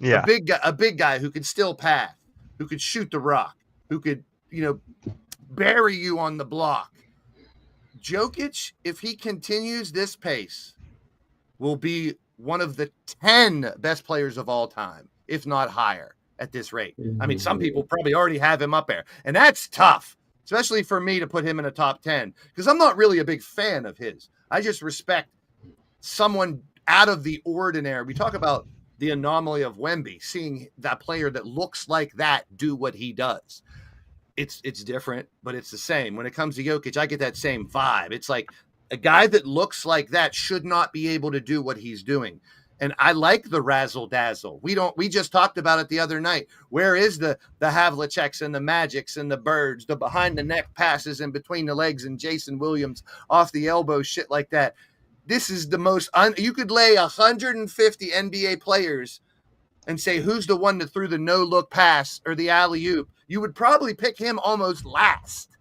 [SPEAKER 2] Yeah.
[SPEAKER 3] A big guy who could still pass, who could shoot the rock, who could, bury you on the block. Jokic, if he continues this pace, will be one of the 10 best players of all time, if not higher. At this rate. Some people probably already have him up there, and that's tough, especially for me to put him in a top 10, because I'm not really a big fan of his. I just respect someone out of the ordinary. We talk about the anomaly of Wemby, seeing that player that looks like that do what he does. It's different, but it's the same. When it comes to Jokic, I get that same vibe. It's like a guy that looks like that should not be able to do what he's doing. And I like the razzle dazzle. We just talked about it the other night. Where is the Havliceks and the Magics and the Birds, the behind the neck passes in between the legs and Jason Williams off the elbow, shit like that. This is the most, you could lay 150 NBA players and say, who's the one that threw the no look pass or the alley oop? You would probably pick him almost last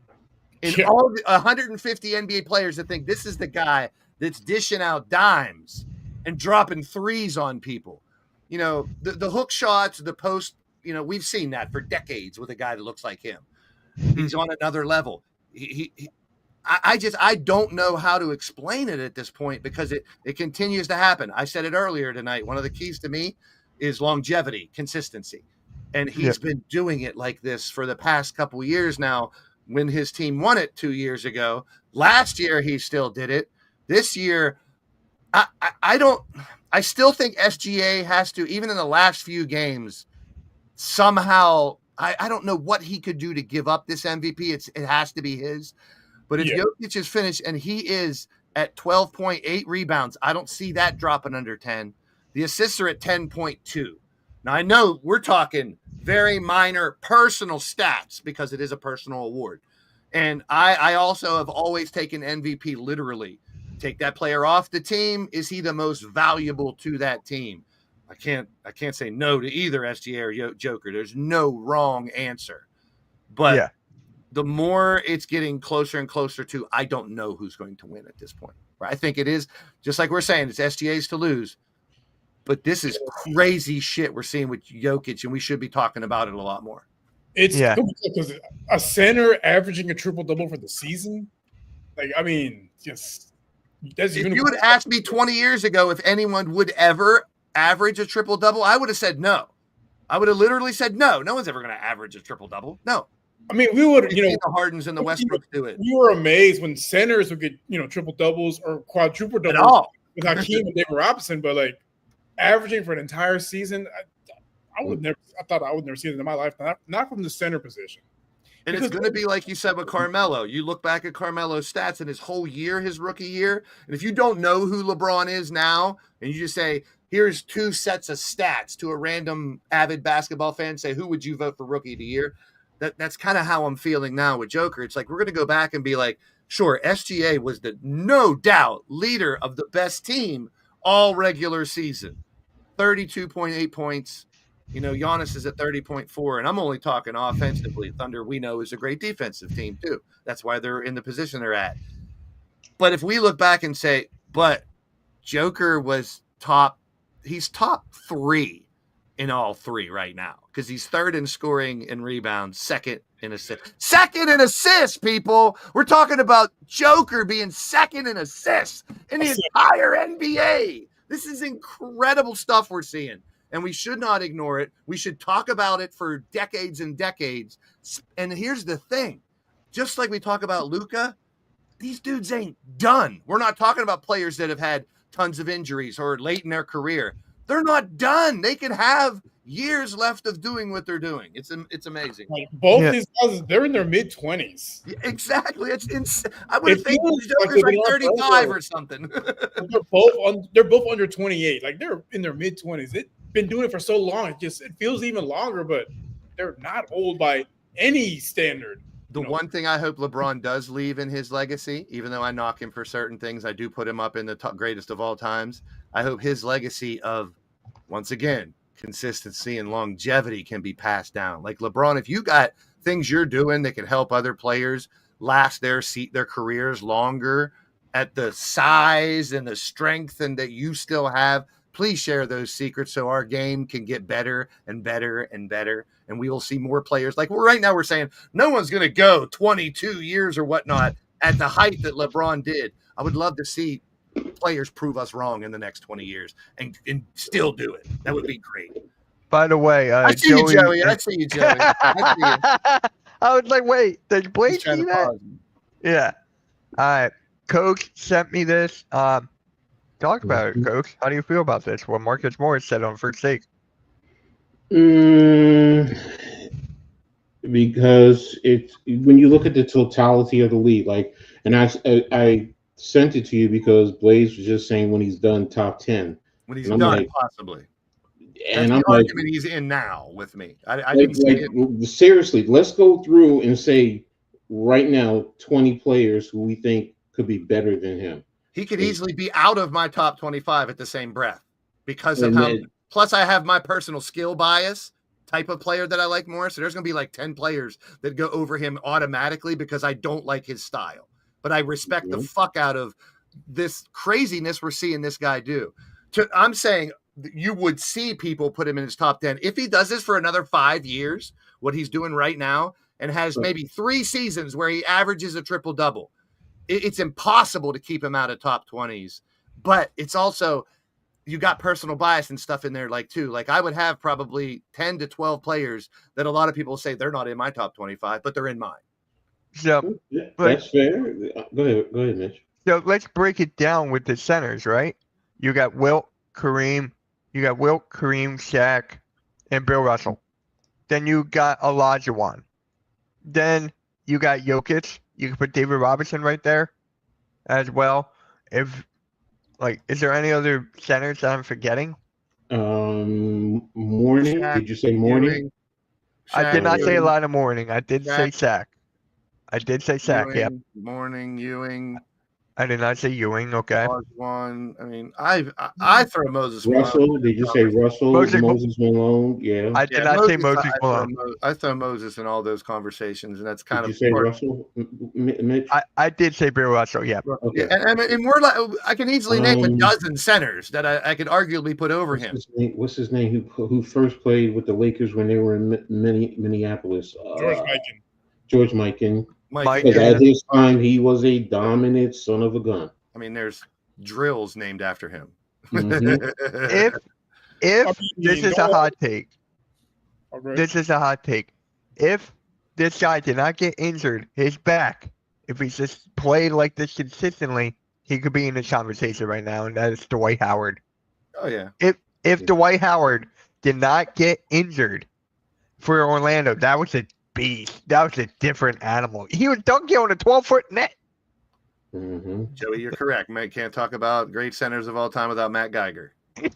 [SPEAKER 3] in all the 150 NBA players that think this is the guy that's dishing out dimes and dropping threes on people. You know, the hook shots, the post, you know, we've seen that for decades with a guy that looks like him. He's on another level. I don't know how to explain it at this point because it continues to happen. I said it earlier tonight. One of the keys to me is longevity, consistency. And he's been doing it like this for the past couple of years now. When his team won it 2 years ago, last year he still did it. This year, I still think SGA has to, even in the last few games, somehow, I don't know what he could do to give up this MVP. It has to be his. But if Jokic is finished and he is at 12.8 rebounds, I don't see that dropping under 10. The assists are at 10.2. Now, I know we're talking very minor personal stats because it is a personal award. And I also have always taken MVP literally. Take that player off the team. Is he the most valuable to that team? I can't say no to either SGA or Joker. There's no wrong answer. But the more it's getting closer and closer to, I don't know who's going to win at this point. Right? I think it is, just like we're saying, it's SGA's to lose. But this is crazy shit we're seeing with Jokic, and we should be talking about it a lot more.
[SPEAKER 5] It's because a center averaging a triple-double for the season, like, I mean, just
[SPEAKER 3] if you had asked me 20 years ago if anyone would ever average a triple-double, I would have said no. I would have literally said no. No one's ever going to average a triple-double. No.
[SPEAKER 5] I mean, we would,
[SPEAKER 3] the Hardens and the Westbrooks do it.
[SPEAKER 5] We were amazed when centers would get, triple-doubles or quadruple-doubles with Hakeem and David Robinson, but, like, averaging for an entire season, I thought I would never see it in my life. Not from the center position.
[SPEAKER 3] And because it's going to be like you said with Carmelo. You look back at Carmelo's stats in his whole year, his rookie year, and if you don't know who LeBron is now, and you just say, here's 2 sets of stats to a random avid basketball fan, say, who would you vote for rookie of the year? That's kind of how I'm feeling now with Joker. It's like we're going to go back and be like, sure, SGA was the no doubt leader of the best team all regular season. 32.8 points. Giannis is at 30.4, and I'm only talking offensively. Thunder, we know, is a great defensive team too. That's why they're in the position they're at. But if we look back and say, but Joker was he's top 3 in all 3 right now because he's 3rd in scoring and rebounds, 2nd in assists. 2nd in assists, people. We're talking about Joker being 2nd in assists in the entire NBA. This is incredible stuff we're seeing, and we should not ignore it. We should talk about it for decades and decades. And here's the thing. Just like we talk about Luka, these dudes ain't done. We're not talking about players that have had tons of injuries or late in their career. They're not done. They can have years left of doing what they're doing. It's amazing.
[SPEAKER 5] Like both these guys, they're in their mid-20s.
[SPEAKER 3] Yeah, exactly. It's insane. I would think Joker's like 35 or something.
[SPEAKER 5] They're both under 28. Like they're in their mid-20s. They've been doing it for so long. It feels even longer, but they're not old by any standard.
[SPEAKER 3] The one thing I hope LeBron does leave in his legacy, even though I knock him for certain things, I do put him up in the top greatest of all times. I hope his legacy of, once again, consistency and longevity can be passed down. Like LeBron, if you got things you're doing that can help other players last their careers longer at the size and the strength and that you still have, please share those secrets so our game can get better and better and better. And we will see more players. Like right now we're saying no one's going to go 22 years or whatnot at the height that LeBron did. I would love to see players prove us wrong in the next 20 years and still do it. That would be great.
[SPEAKER 2] By the way,
[SPEAKER 3] I see you, Joey. I see you, Joey.
[SPEAKER 2] I was like, wait, did Blake see that? Yeah. All right. Coach sent me this. The Talk about it, Coach. How do you feel about this? What Marcus Morris said on First Take.
[SPEAKER 4] Because it's when you look at the totality of the league, like, and I sent it to you because Blaze was just saying when he's done top 10.
[SPEAKER 3] When he's
[SPEAKER 4] And I'm
[SPEAKER 3] done,
[SPEAKER 4] like,
[SPEAKER 3] possibly.
[SPEAKER 4] And
[SPEAKER 3] That's
[SPEAKER 4] I'm
[SPEAKER 3] the
[SPEAKER 4] like,
[SPEAKER 3] argument he's in now with me. I
[SPEAKER 4] like,
[SPEAKER 3] didn't see it.
[SPEAKER 4] seriously, let's go through and say right now 20 players who we think could be better than him.
[SPEAKER 3] He could easily be out of my top 25 at the same breath because of
[SPEAKER 4] And
[SPEAKER 3] how.
[SPEAKER 4] then-
[SPEAKER 3] Plus, I have my personal skill bias type of player that I like more. So there's going to be like 10 players that go over him automatically because I don't like his style. But I respect the fuck out of this craziness we're seeing this guy do. I'm saying you would see people put him in his top 10. If he does this for another 5 years, what he's doing right now, and has maybe 3 seasons where he averages a triple-double, it's impossible to keep him out of top 20s. But it's also, you got personal bias and stuff in there, like, too. Like, I would have probably 10 to 12 players that a lot of people say they're not in my top 25, but they're in mine.
[SPEAKER 2] So
[SPEAKER 4] that's fair. Go ahead, Mitch.
[SPEAKER 2] So let's break it down with the centers, right? You got Wilt, Kareem, Shaq, and Bill Russell. Then you got Olajuwon. Then you got Jokic. You can put David Robinson right there as well. Is there any other centers that I'm forgetting?
[SPEAKER 4] Morning.
[SPEAKER 3] Shaq,
[SPEAKER 4] Did you say Morning?
[SPEAKER 2] I did not say a lot of Morning. I did say Shaq. I did say Shaq. Yep.
[SPEAKER 3] Morning, Ewing.
[SPEAKER 2] I did not say Ewing. Okay.
[SPEAKER 3] One. I mean, I throw Moses
[SPEAKER 4] Russell.
[SPEAKER 3] Malone.
[SPEAKER 4] Did you say Russell? Moses Malone. Yeah.
[SPEAKER 2] I did not say Moses Malone.
[SPEAKER 3] I throw Moses in all those conversations, and that's kind
[SPEAKER 4] Did
[SPEAKER 3] of.
[SPEAKER 4] you say Russell, Mitch?
[SPEAKER 2] I did say Bill Russell. Yeah.
[SPEAKER 4] Okay.
[SPEAKER 3] And we're like, I can easily name a dozen centers that I could arguably put over him.
[SPEAKER 4] What's his name? Who first played with the Lakers when they were in Minneapolis? George Mikan. Because at his time, he was a dominant son of a gun.
[SPEAKER 3] I mean, there's drills named after him.
[SPEAKER 2] If this is a hot take, if this guy did not get injured, his back, if he's just played like this consistently, he could be in this conversation right now, and that is Dwight Howard.
[SPEAKER 3] Oh yeah.
[SPEAKER 2] If Dwight Howard did not get injured for Orlando, that was a beast. That was a different animal. He was dunking on a 12-foot net.
[SPEAKER 3] Joey, you're correct. Matt can't talk about great centers of all time without Matt Geiger.
[SPEAKER 5] So in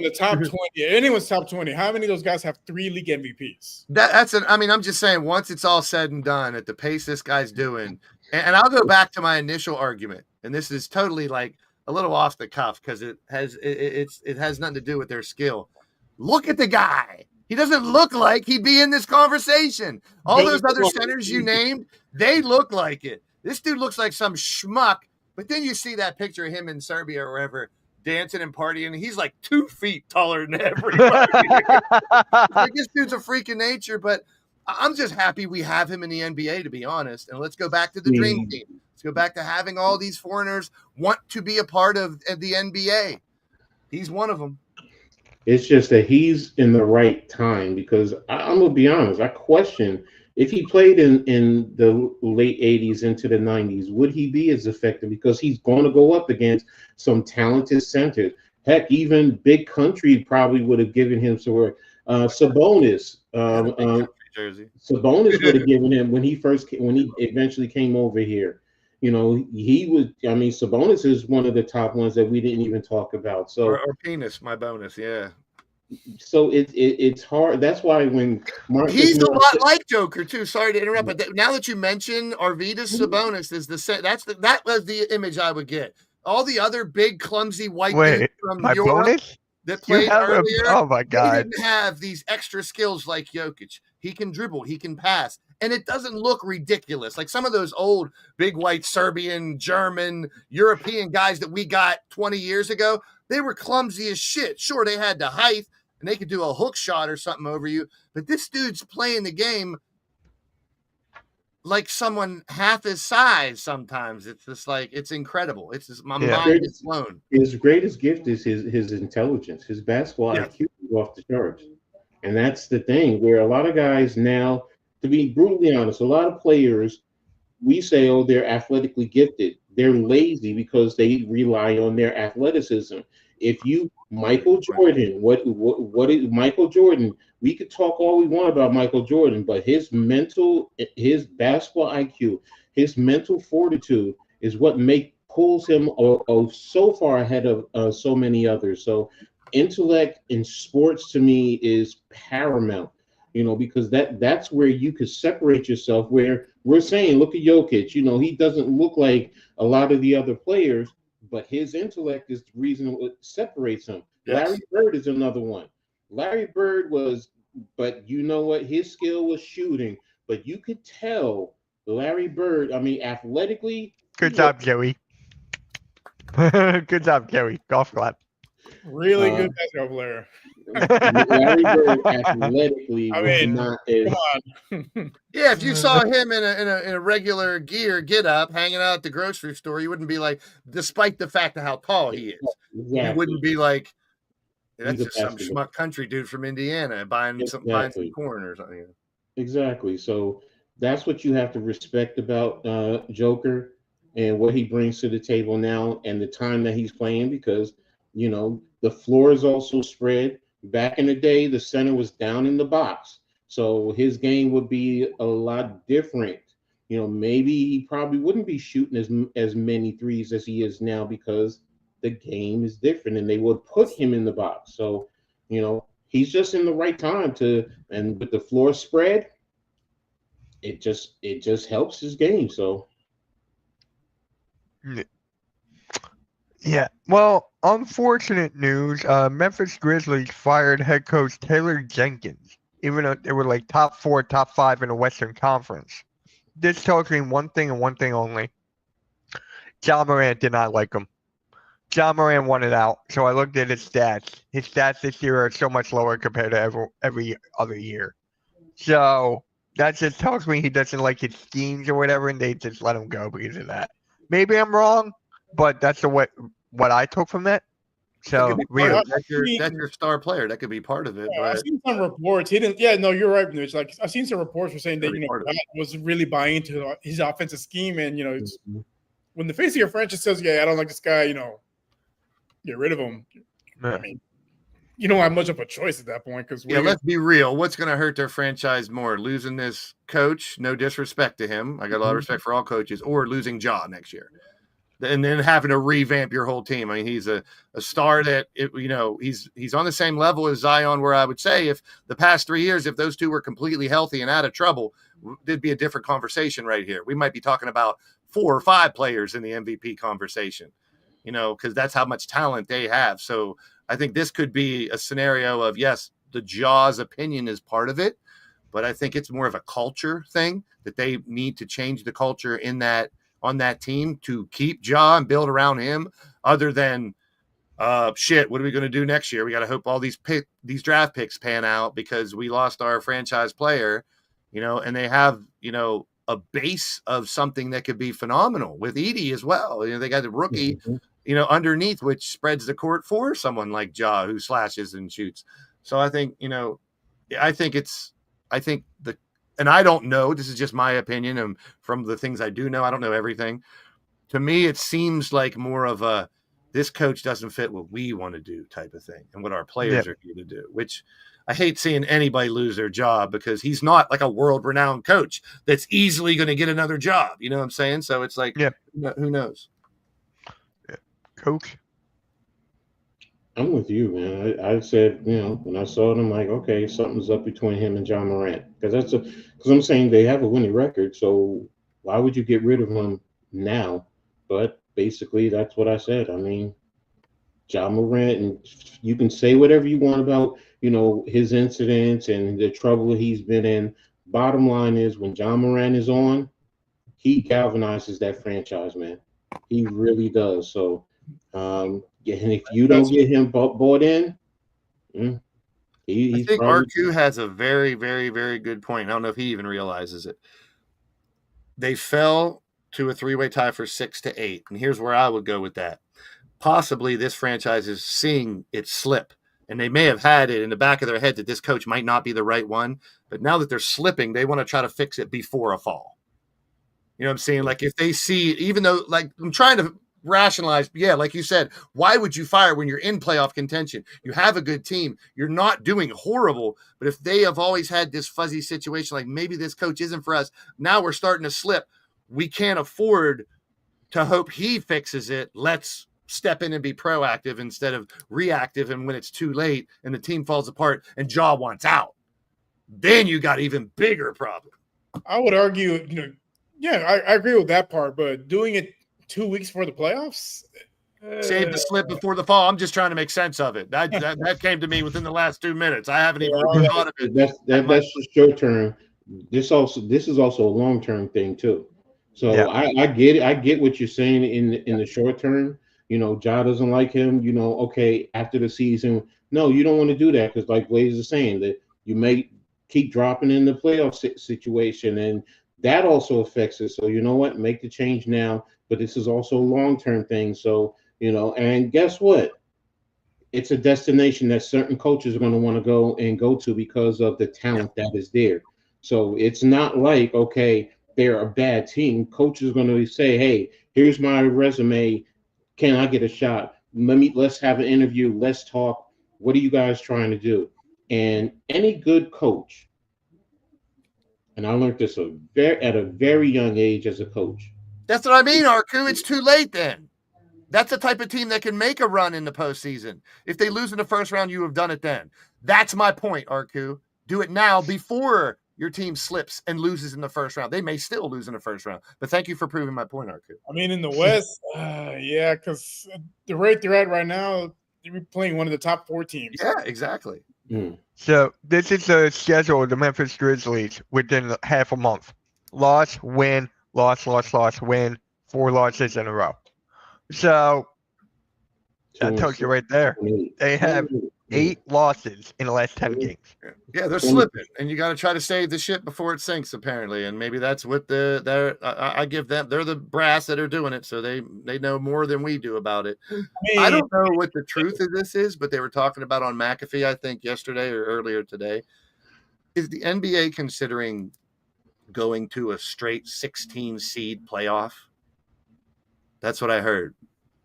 [SPEAKER 5] the top 20, anyone's top 20, how many of those guys have 3 league MVPs?
[SPEAKER 3] I'm just saying, once it's all said and done, at the pace this guy's doing, and I'll go back to my initial argument, and this is totally like a little off the cuff because it has nothing to do with their skill. Look at the guy. He doesn't look like he'd be in this conversation. All those other centers you named, they look like it. This dude looks like some schmuck. But then you see that picture of him in Serbia or wherever dancing and partying, and he's like 2 feet taller than everybody. Like, this dude's a freak of nature, but I'm just happy we have him in the NBA, to be honest. And let's go back to the dream team. Let's go back to having all these foreigners want to be a part of the NBA. He's one of them.
[SPEAKER 4] It's just that he's in the right time because I'm going to be honest. I question if he played in the late 80s into the 90s, would he be as effective? Because he's going to go up against some talented centers. Heck, even Big Country probably would have given him some work. Sabonis. Sabonis would have given him when he eventually came over here. You know, he was. I mean, Sabonis is one of the top ones that we didn't even talk about. So,
[SPEAKER 3] or penis, my bonus, yeah.
[SPEAKER 4] So it's hard. That's why when
[SPEAKER 3] he's a lot like Joker too. Sorry to interrupt, but now that you mention Arvydas Sabonis is that was the image I would get. All the other big clumsy white dudes from Europe that played earlier.
[SPEAKER 2] Oh my God!
[SPEAKER 3] They didn't have these extra skills like Jokic. He can dribble, he can pass. And it doesn't look ridiculous. Like some of those old big white Serbian, German, European guys that we got 20 years ago, they were clumsy as shit. Sure, they had the height and they could do a hook shot or something over you. But this dude's playing the game like someone half his size sometimes. It's just like, it's incredible. It's just, my mind is blown.
[SPEAKER 4] His greatest gift is his intelligence. His basketball IQ is off the charts. And that's the thing where a lot of guys now, to be brutally honest, a lot of players we say, oh, they're athletically gifted. They're lazy because they rely on their athleticism. If you Michael Jordan, what is Michael Jordan? We could talk all we want about Michael Jordan, but his basketball IQ, his mental fortitude is what pulls him so far ahead of so many others. So intellect in sports to me is paramount, because that's where you could separate yourself, where we're saying, look at Jokic, he doesn't look like a lot of the other players, but his intellect is the reason what separates him. Yes. Larry Bird is another one. Larry Bird but you know what? His skill was shooting, but you could tell Larry Bird, athletically.
[SPEAKER 2] Good job, Joey. Good job, Joey. Golf clap.
[SPEAKER 5] Really good basketball player.
[SPEAKER 4] Larry Bird athletically not as.
[SPEAKER 5] Come on.
[SPEAKER 3] Yeah, if you saw him in a regular gear get up hanging out at the grocery store, you wouldn't be like, despite the fact of how tall he is, you wouldn't be like, that's just some schmuck country dude from Indiana buying some corn or something.
[SPEAKER 4] Exactly. So that's what you have to respect about Joker and what he brings to the table now and the time that he's playing, because the floor is also spread. Back in the day, the center was down in the box, so his game would be a lot different. Maybe he probably wouldn't be shooting as many threes as he is now, because the game is different, and they would put him in the box. So, he's just in the right time and with the floor spread, it just helps his game. So.
[SPEAKER 2] Yeah, well, unfortunate news. Memphis Grizzlies fired head coach Taylor Jenkins, even though they were like top 4, top 5 in the Western Conference. This tells me one thing and one thing only. Ja Morant did not like him. Ja Morant wanted out, so I looked at his stats. His stats this year are so much lower compared to every other year. So that just tells me he doesn't like his schemes or whatever, and they just let him go because of that. Maybe I'm wrong, but that's what I took from that. So
[SPEAKER 3] that's your star player. That could be part of it.
[SPEAKER 5] Yeah, I've seen some reports. He didn't. Yeah, no, you're right, Mitch. Like I've seen some reports for saying that Pat was really buying into his offensive scheme, and it's, when the face of your franchise says, "Yeah, I don't like this guy," get rid of him. I mean, you don't have much of a choice at that point, because
[SPEAKER 3] let's be real. What's going to hurt their franchise more? Losing this coach? No disrespect to him. I got a lot of respect for all coaches. Or losing Ja next year. And then having to revamp your whole team. I mean, he's a star that he's on the same level as Zion, where I would say if the past 3 years, if those two were completely healthy and out of trouble, there'd be a different conversation right here. We might be talking about 4 or 5 players in the MVP conversation, because that's how much talent they have. So I think this could be a scenario of, yes, the Ja's opinion is part of it, but I think it's more of a culture thing, that they need to change the culture on that team to keep Ja and build around him, other than what are we going to do next year? We got to hope all these draft picks pan out because we lost our franchise player, and they have, a base of something that could be phenomenal with Edey as well. They got the rookie, underneath, which spreads the court for someone like Ja, who slashes and shoots. So I think, and I don't know, this is just my opinion, and from the things I do know, I don't know everything. To me, it seems like more of a, this coach doesn't fit what we want to do type of thing, and what our players are here to do, which I hate seeing anybody lose their job, because he's not like a world-renowned coach that's easily going to get another job. You know what I'm saying? So it's like, who knows?
[SPEAKER 2] Yeah. Coach?
[SPEAKER 4] I'm with you, man. I said, when I saw it, I'm like, okay, something's up between him and Ja Morant, because I'm saying they have a winning record. So why would you get rid of him now? But basically, that's what I said. I mean, Ja Morant, and you can say whatever you want about, his incidents and the trouble he's been in. Bottom line is, when Ja Morant is on, he galvanizes that franchise, man. He really does. So, and if you don't get him bought in,
[SPEAKER 3] I think RQ has a very, very, very good point. I don't know if he even realizes it. They fell to a 3-way tie for 6-8, and here's where I would go with that. Possibly this franchise is seeing it slip, and they may have had it in the back of their head that this coach might not be the right one, but now that they're slipping, they want to try to fix it before a fall. You know what I'm saying? Like if they see, even though like I'm trying to rationalize, yeah, like you said, why would you fire when you're in playoff contention? You have a good team. You're not doing horrible. But if they have always had this fuzzy situation, like maybe this coach isn't for us, now we're starting to slip. We can't afford to hope he fixes it. Let's step in and be proactive instead of reactive. And when it's too late and the team falls apart and Jaw wants out, then you got even bigger problem.
[SPEAKER 5] I would argue, yeah, I agree with that part, but doing it 2 weeks before the playoffs,
[SPEAKER 3] save the slip before the fall. I'm just trying to make sense of it. That came to me within the last 2 minutes. I haven't even really thought of it.
[SPEAKER 4] That's just short term. This is also a long term thing too. So yeah. I get it. I get what you're saying in the short term. Ja doesn't like him. Okay, after the season, no, you don't want to do that because, like Blaze is saying, that you may keep dropping in the playoff situation, and that also affects it. So you know what? Make the change now. But this is also a long-term thing. So, and guess what? It's a destination that certain coaches are going to want to go to because of the talent that is there. So it's not like, okay, they're a bad team. Coaches are going to say, hey, here's my resume. Can I get a shot? Let's have an interview. Let's talk. What are you guys trying to do? And any good coach, and I learned this at a very young age as a coach.
[SPEAKER 3] That's what I mean, Arku. It's too late then. That's the type of team that can make a run in the postseason. If they lose in the first round, you have done it then. That's my point, Arku. Do it now before your team slips and loses in the first round. They may still lose in the first round, but thank you for proving my point, Arku.
[SPEAKER 5] I mean, in the West, yeah, because the rate they're at right now, they're playing one of the top 4 teams.
[SPEAKER 3] Yeah, exactly.
[SPEAKER 2] So this is the schedule of the Memphis Grizzlies within half a month. Loss, win, loss, win, 4 losses in a row. So that tells you right there. They have 8 losses in the last 10 games.
[SPEAKER 3] Yeah, they're slipping, and you got to try to save the ship before it sinks, apparently. And maybe that's what I give them. They're the brass that are doing it, so they know more than we do about it. I don't know what the truth of this is, but they were talking about on McAfee, I think, yesterday or earlier today. Is the NBA considering going to a straight 16 seed playoff? That's what I heard.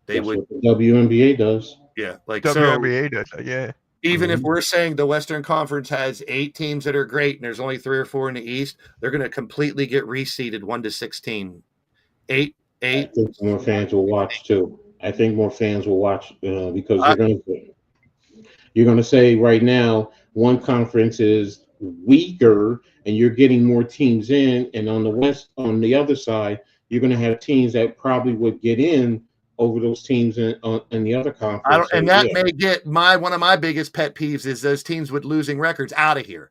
[SPEAKER 4] That's what the WNBA does.
[SPEAKER 3] Yeah, like
[SPEAKER 2] WNBA does. Yeah.
[SPEAKER 3] Even if we're saying the Western Conference has 8 teams that are great and there's only 3 or 4 in the East, they're going to completely get reseeded 1 to 16. 8.
[SPEAKER 4] I think more fans will watch too. I think more fans will watch because you're going to say right now one conference is weaker and you're getting more teams in, and on the other side, you're going to have teams that probably would get in over those teams in the other conference.
[SPEAKER 3] May get one of my biggest pet peeves is those teams with losing records out of here.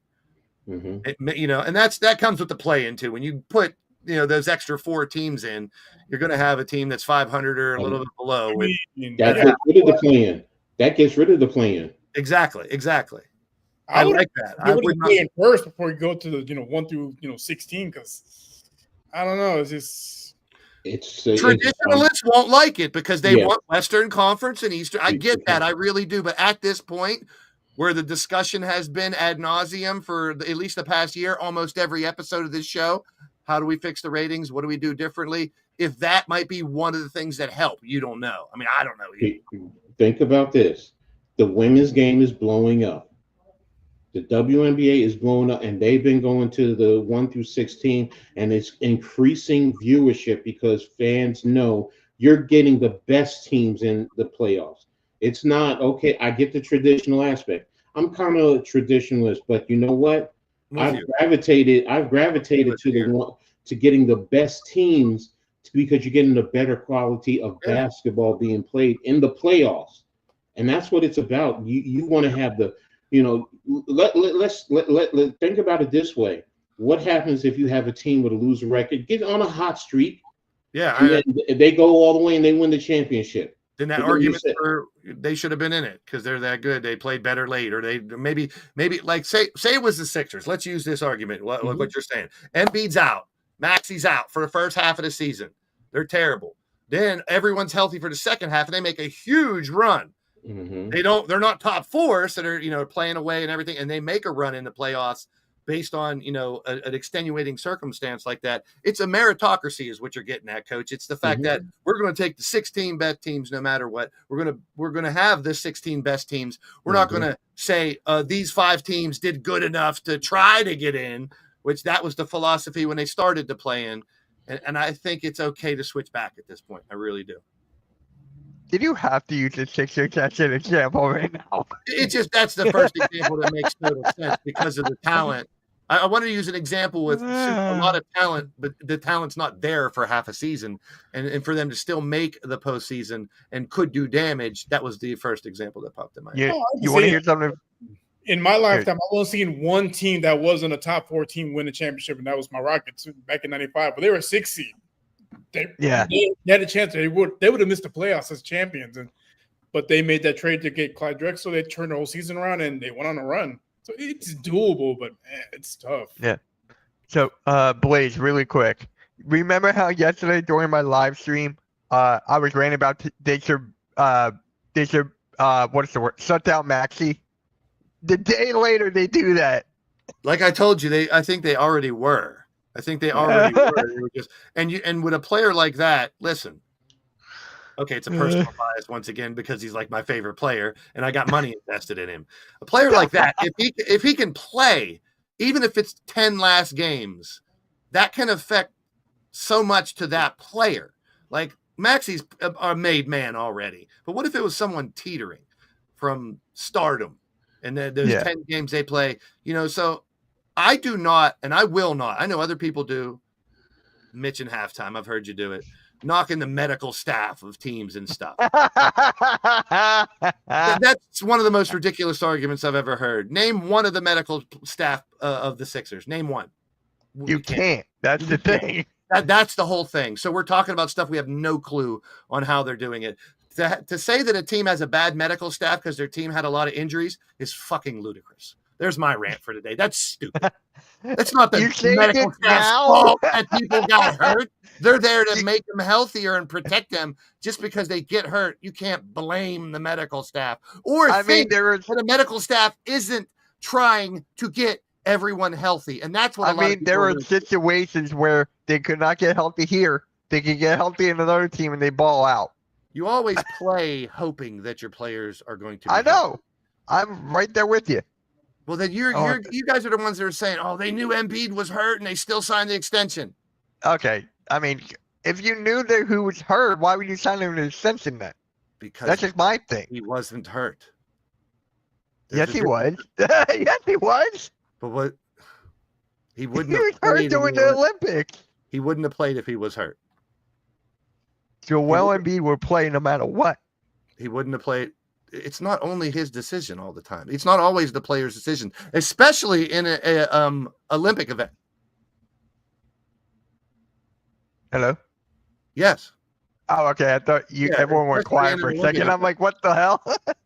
[SPEAKER 3] Mm-hmm. And that comes with the play into when you put those extra 4 teams in, you're going to have a team that's 500 or a little bit below.
[SPEAKER 4] That gets rid of the plan. That gets rid of the plan.
[SPEAKER 3] Exactly. I like that.
[SPEAKER 5] I would play in first before you go to the 1 through 16 because I don't know. It's just.
[SPEAKER 3] Traditionalists won't like it because they want Western Conference and Eastern. I get that. I really do. But at this point, where the discussion has been ad nauseum for at least the past year, almost every episode of this show, how do we fix the ratings? What do we do differently? If that might be one of the things that help, you don't know. I mean, I don't know either.
[SPEAKER 4] Think about this. The women's game is blowing up. The WNBA is blowing up, and they've been going to the 1 through 16, and it's increasing viewership because fans know you're getting the best teams in the playoffs. It's not, okay, I get the traditional aspect. I'm kind of a traditionalist, but you know what? I've gravitated to getting the best teams because you're getting the better quality of basketball being played in the playoffs. And that's what it's about. You want to have the let's think about it this way. What happens if you have a team with a losing record, get on a hot streak?
[SPEAKER 3] Yeah,
[SPEAKER 4] they go all the way and they win the championship.
[SPEAKER 3] Then that argument for they should have been in it because they're that good. They played better late, or they maybe like say it was the Sixers. Let's use this argument. What you're saying? Embiid's out, Maxi's out for the first half of the season. They're terrible. Then everyone's healthy for the second half, and they make a huge run. Mm-hmm. They're not top 4, so they're playing away and everything, and they make a run in the playoffs. based on, an extenuating circumstance like that. It's a meritocracy is what you're getting at, Coach. It's the fact that we're going to take the 16 best teams no matter what. We're going to have the 16 best teams. We're not going to say these 5 teams did good enough to try to get in, which that was the philosophy when they started to play in. And I think it's okay to switch back at this point. I really do.
[SPEAKER 2] Did you have to use the Sixers as an example right now?
[SPEAKER 3] That's the first example that makes total sense because of the talent. I wanted to use an example with a lot of talent, but the talent's not there for half a season. And for them to still make the postseason and could do damage, that was the first example that popped in my head.
[SPEAKER 2] Yeah, you want to hear something?
[SPEAKER 5] In my lifetime, I've only seen one team that wasn't a top 4 team win the championship, and that was my Rockets back in '95. But they were a 6 seed. They had a chance. They would have missed the playoffs as champions, but they made that trade to get Clyde Drexler. They turned the whole season around and they went on a run. So it's doable, but it's tough.
[SPEAKER 2] Yeah. So, Blaze, really quick. Remember how yesterday during my live stream, I was ranting about they should what's the word? Shut down Maxey. The day later they do that.
[SPEAKER 3] Like I told you, I think they already were. I think they already were. They were just, and with a player like that, listen. Okay, it's a personal bias once again because he's like my favorite player, and I got money invested in him. A player like that, if he can play, even if it's 10 last games, that can affect so much to that player. Like Maxey's a made man already, but what if it was someone teetering from stardom, and then there's 10 games they play, so. I do not, and I will not. I know other people do. Mitch in halftime, I've heard you do it. Knocking the medical staff of teams and stuff. That's one of the most ridiculous arguments I've ever heard. Name one of the medical staff of the Sixers. Name one.
[SPEAKER 2] You can't. That's the thing.
[SPEAKER 3] That's the whole thing. So we're talking about stuff we have no clue on how they're doing it. To say that a team has a bad medical staff because their team had a lot of injuries is fucking ludicrous. There's my rant for today. That's stupid. It's not the medical staff's fault that people got hurt. They're there to make them healthier and protect them. Just because they get hurt, you can't blame the medical staff. Or that the medical staff isn't trying to get everyone healthy. And that's what
[SPEAKER 2] there are situations where they could not get healthy here. They can get healthy in another team and they ball out.
[SPEAKER 3] You always play hoping that your players are going to be
[SPEAKER 2] I know. Healthy. I'm right there with you.
[SPEAKER 3] Well, then you guys are the ones that are saying, they knew Embiid was hurt and they still signed the extension.
[SPEAKER 2] Okay. I mean, if you knew who was hurt, why would you sign him an extension then?
[SPEAKER 3] Because
[SPEAKER 2] that's just my thing.
[SPEAKER 3] He wasn't hurt.
[SPEAKER 2] Yes, he was. Yes, he was.
[SPEAKER 3] But what? He wouldn't
[SPEAKER 2] have played during the Olympics.
[SPEAKER 3] He wouldn't have played if he was hurt.
[SPEAKER 2] Joel Embiid would play no matter what.
[SPEAKER 3] He wouldn't have played. It's not only his decision all the time. It's not always the player's decision, especially in a Olympic event.
[SPEAKER 2] Hello?
[SPEAKER 3] Yes.
[SPEAKER 2] Oh, okay. I thought everyone went quiet for a second. I'm like, what the hell?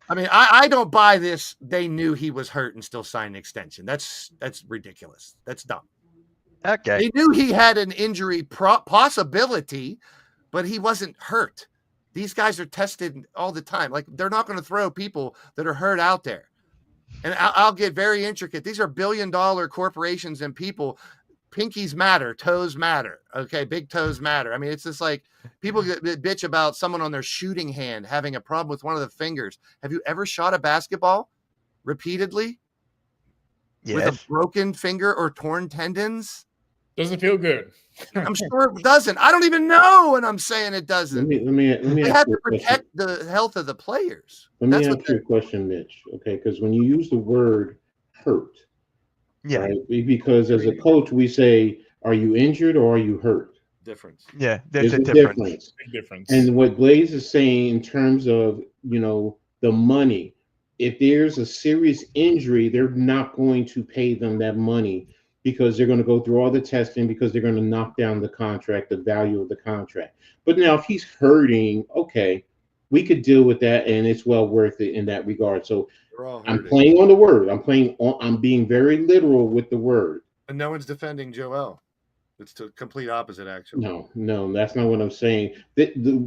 [SPEAKER 3] I mean, I don't buy this. They knew he was hurt and still signed an extension. That's ridiculous. That's dumb.
[SPEAKER 2] Okay.
[SPEAKER 3] They knew he had an injury possibility, but he wasn't hurt. These guys are tested all the time. Like, they're not going to throw people that are hurt out there. And I'll get very intricate. These are billion-dollar corporations and people. Pinkies matter. Toes matter. Okay, big toes matter. I mean, it's just like people bitch about someone on their shooting hand having a problem with one of the fingers. Have you ever shot a basketball repeatedly?
[SPEAKER 2] Yes.
[SPEAKER 3] With a broken finger or torn tendons?
[SPEAKER 5] Doesn't feel good.
[SPEAKER 3] I'm sure it doesn't. I don't even know when I'm saying it doesn't.
[SPEAKER 4] Let me
[SPEAKER 3] they have to protect the health of the players.
[SPEAKER 4] Let me ask you a question, Mitch. Okay, because when you use the word hurt, right? Because as a coach, we say, "Are you injured or are you hurt?"
[SPEAKER 3] Difference.
[SPEAKER 2] Yeah, there's a difference.
[SPEAKER 5] Big difference.
[SPEAKER 4] And what Blaze is saying in terms of the money, if there's a serious injury, they're not going to pay them that money, because they're going to go through all the testing, because they're going to knock down the contract, the value of the contract. But now if he's hurting, okay, we could deal with that, and it's well worth it in that regard. So I'm playing on the word. I'm being very literal with the word.
[SPEAKER 3] And no one's defending Joel. It's the complete opposite, actually.
[SPEAKER 4] No, that's not what I'm saying.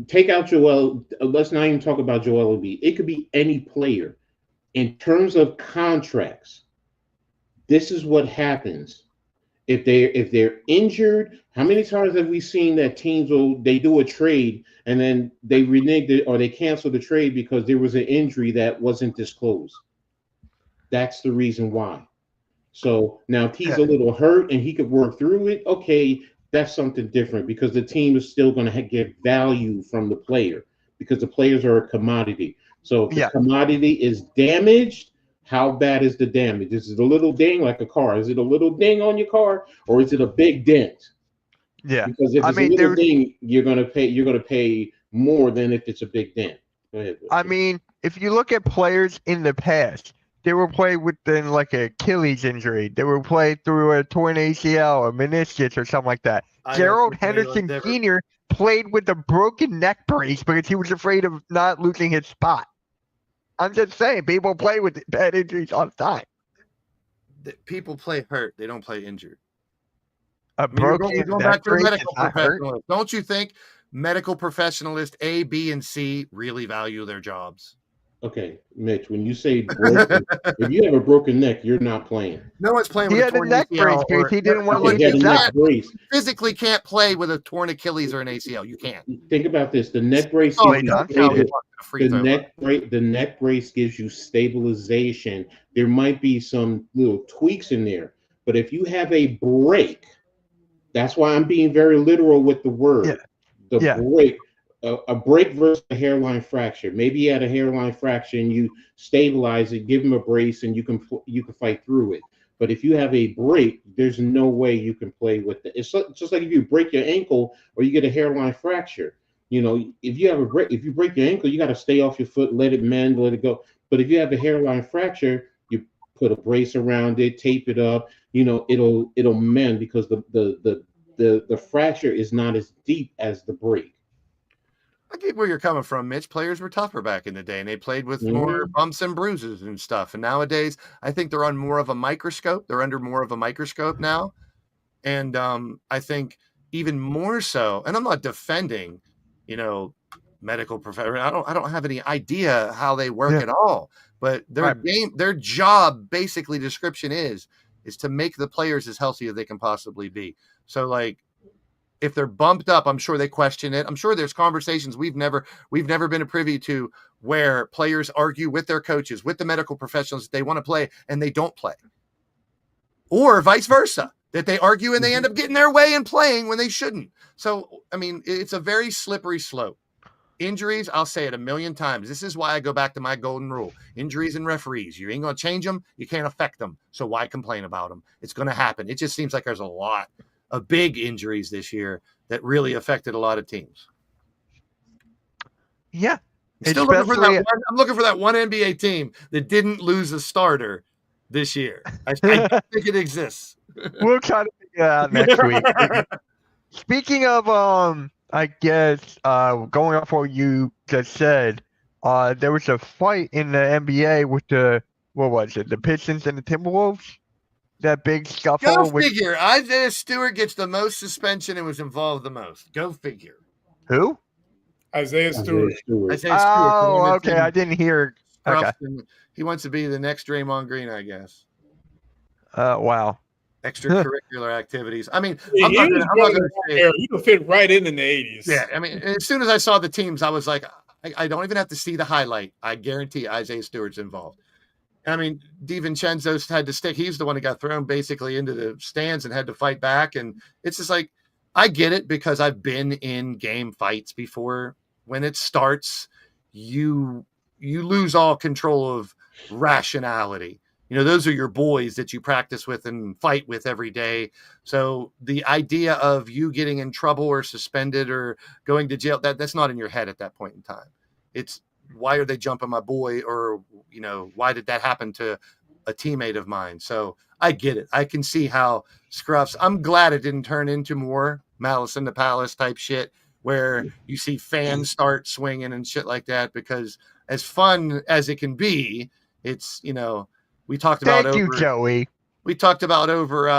[SPEAKER 4] Take out Joel. Let's not even talk about Joel Embiid. It could be any player. In terms of contracts, this is what happens if they're injured. How many times have we seen that teams they do a trade and then they renege it or they cancel the trade because there was an injury that wasn't disclosed? That's the reason why. So now if he's a little hurt and he could work through it, okay, that's something different because the team is still going to get value from the player because the players are a commodity. So if the commodity is damaged, how bad is the damage? Is it a little ding like a car? Is it a little ding on your car or is it a big dent?
[SPEAKER 2] Yeah.
[SPEAKER 4] Because if it's a little ding, you're gonna pay more than if it's a big dent. Go ahead.
[SPEAKER 2] I mean, if you look at players in the past, they were played within like an Achilles injury. They were played through a torn ACL or meniscus or something like that. Gerald Henderson Jr. played with a broken neck brace because he was afraid of not losing his spot. I'm just saying, people play with bad injuries all the time.
[SPEAKER 3] People play hurt. They don't play injured.
[SPEAKER 2] Going
[SPEAKER 3] back to medical professionals. Don't you think medical professionals A, B, and C really value their jobs?
[SPEAKER 4] Okay, Mitch, when you say broken, if you have a broken neck, you're not playing.
[SPEAKER 3] No one's playing with
[SPEAKER 2] a torn neck brace because he didn't want to lose his
[SPEAKER 4] neck brace.
[SPEAKER 3] Physically can't play with a torn Achilles or an ACL. You can't.
[SPEAKER 4] Think about this. The neck brace the neck brace gives you stabilization. There might be some little tweaks in there. But if you have a break, that's why I'm being very literal with the word. Break. A break versus a hairline fracture. Maybe you had a hairline fracture and you stabilize it, give him a brace, and you can fight through it. But if you have a break, there's no way you can play with it. It's just like if you break your ankle or you get a hairline fracture. You know, if you break your ankle, you got to stay off your foot, let it mend, let it go. But if you have a hairline fracture, you put a brace around it, tape it up. You know, it'll mend because the fracture is not as deep as the break.
[SPEAKER 3] I get where you're coming from, Mitch. Players were tougher back in the day, and they played with more bumps and bruises and stuff. And nowadays, I think they're on more of a microscope. They're under more of a microscope now. And I think even more so, and I'm not defending, medical professionals. I don't have any idea how they work at all. But their job, basically, description is to make the players as healthy as they can possibly be. So, like, if they're bumped up, I'm sure they question it. I'm sure there's conversations we've never been privy to where players argue with their coaches, with the medical professionals that they want to play and they don't play. Or vice versa, that they argue and they end up getting their way and playing when they shouldn't. So, I mean, it's a very slippery slope. Injuries, I'll say it a million times. This is why I go back to my golden rule. Injuries and referees. You ain't going to change them. You can't affect them. So why complain about them? It's going to happen. It just seems like there's a lot of big injuries this year that really affected a lot of teams.
[SPEAKER 2] Yeah.
[SPEAKER 3] I'm looking for that one NBA team that didn't lose a starter this year. I don't think it exists.
[SPEAKER 2] We'll try to figure it out next week. Speaking of, I guess, going off what you just said, there was a fight in the NBA with the Pistons and the Timberwolves? That big scuffle.
[SPEAKER 3] Go figure. Isaiah Stewart gets the most suspension and was involved the most. Go figure.
[SPEAKER 2] Who?
[SPEAKER 5] Isaiah Stewart.
[SPEAKER 2] Oh, okay. I didn't hear. Okay.
[SPEAKER 3] He wants to be the next Draymond Green, I guess.
[SPEAKER 2] Wow.
[SPEAKER 3] Extracurricular activities. I mean,
[SPEAKER 5] I'm not going to say he could fit right in the 80s.
[SPEAKER 3] Yeah. I mean, as soon as I saw the teams, I was like, I don't even have to see the highlight. I guarantee Isaiah Stewart's involved. I mean, DiVincenzo had to stick. He's the one who got thrown basically into the stands and had to fight back. And it's just like, I get it because I've been in game fights before. When it starts, you lose all control of rationality. Those are your boys that you practice with and fight with every day. So the idea of you getting in trouble or suspended or going to jail, that's not in your head at that point in time. It's, why are they jumping my boy? Or, why did that happen to a teammate of mine? So I get it. I can see how scruffs. I'm glad it didn't turn into more Malice in the Palace type shit where you see fans start swinging and shit like that, because as fun as it can be, it's, we talked about
[SPEAKER 2] Thank you, Joey.
[SPEAKER 3] We talked about over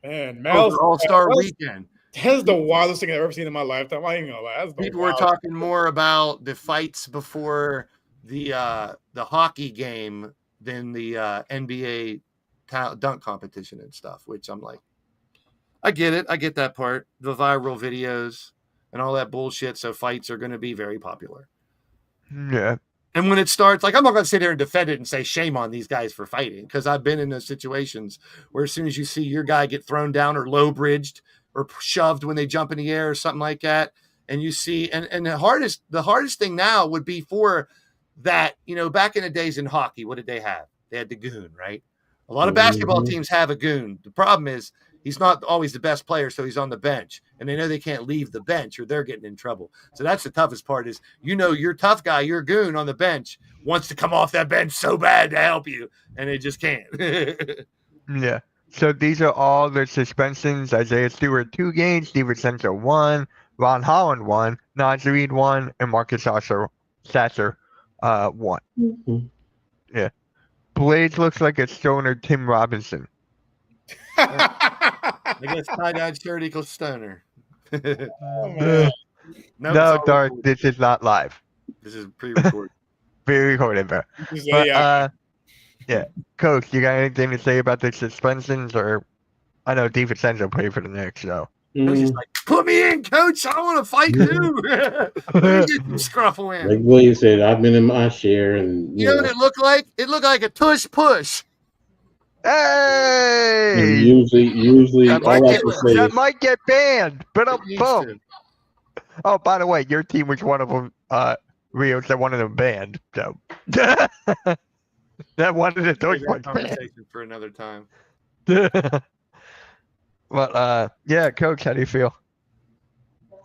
[SPEAKER 3] All-Star Weekend.
[SPEAKER 5] That's the wildest thing I've ever seen in my lifetime. I ain't gonna lie.
[SPEAKER 3] People were talking more about the fights before the hockey game than the NBA dunk competition and stuff, which I'm like, I get it. I get that part. The viral videos and all that bullshit. So fights are going to be very popular.
[SPEAKER 2] Yeah.
[SPEAKER 3] And when it starts, like, I'm not going to sit there and defend it and say shame on these guys for fighting, because I've been in those situations where as soon as you see your guy get thrown down or low bridged or shoved when they jump in the air or something like that, and you see, and the hardest thing now would be for that, back in the days in hockey, what did they have? They had the goon, right? A lot of basketball teams have a goon. The problem is he's not always the best player, so he's on the bench, and they know they can't leave the bench or they're getting in trouble. So that's the toughest part is, your tough guy, your goon on the bench wants to come off that bench so bad to help you, and they just can't.
[SPEAKER 2] Yeah. So these are all the suspensions. Isaiah Stewart 2 games, DiVincenzo 1, Ron Holland 1, Naz Reid 1, and Marcus Sasser 1.
[SPEAKER 4] Mm-hmm.
[SPEAKER 2] Yeah. Blades looks like a stoner Tim Robinson.
[SPEAKER 3] I guess tie-dyed shirt equals stoner.
[SPEAKER 2] No,
[SPEAKER 3] Nope,
[SPEAKER 2] Dark, this is not live.
[SPEAKER 3] This is pre-recorded.
[SPEAKER 2] Pre-recorded, bro. But, yeah. Coach, you got anything to say about the suspensions? Or I know DiVincenzo played for the Knicks, so.
[SPEAKER 3] Coach is like, put me in, coach. I want to fight too. Let me get some scruffle in.
[SPEAKER 4] Like William said, I've been in my share, and
[SPEAKER 3] You know what it looked like? It looked like a tush push.
[SPEAKER 2] Hey!
[SPEAKER 4] and usually
[SPEAKER 2] That
[SPEAKER 4] all I can say is
[SPEAKER 2] might get banned, but
[SPEAKER 3] It needs
[SPEAKER 2] boom.
[SPEAKER 3] to.
[SPEAKER 2] Oh, by the way, your team was one of them. Rios that wanted them banned. So that wanted to
[SPEAKER 3] Save
[SPEAKER 2] do
[SPEAKER 3] that conversation for another time.
[SPEAKER 2] But yeah, Coach, how do you feel?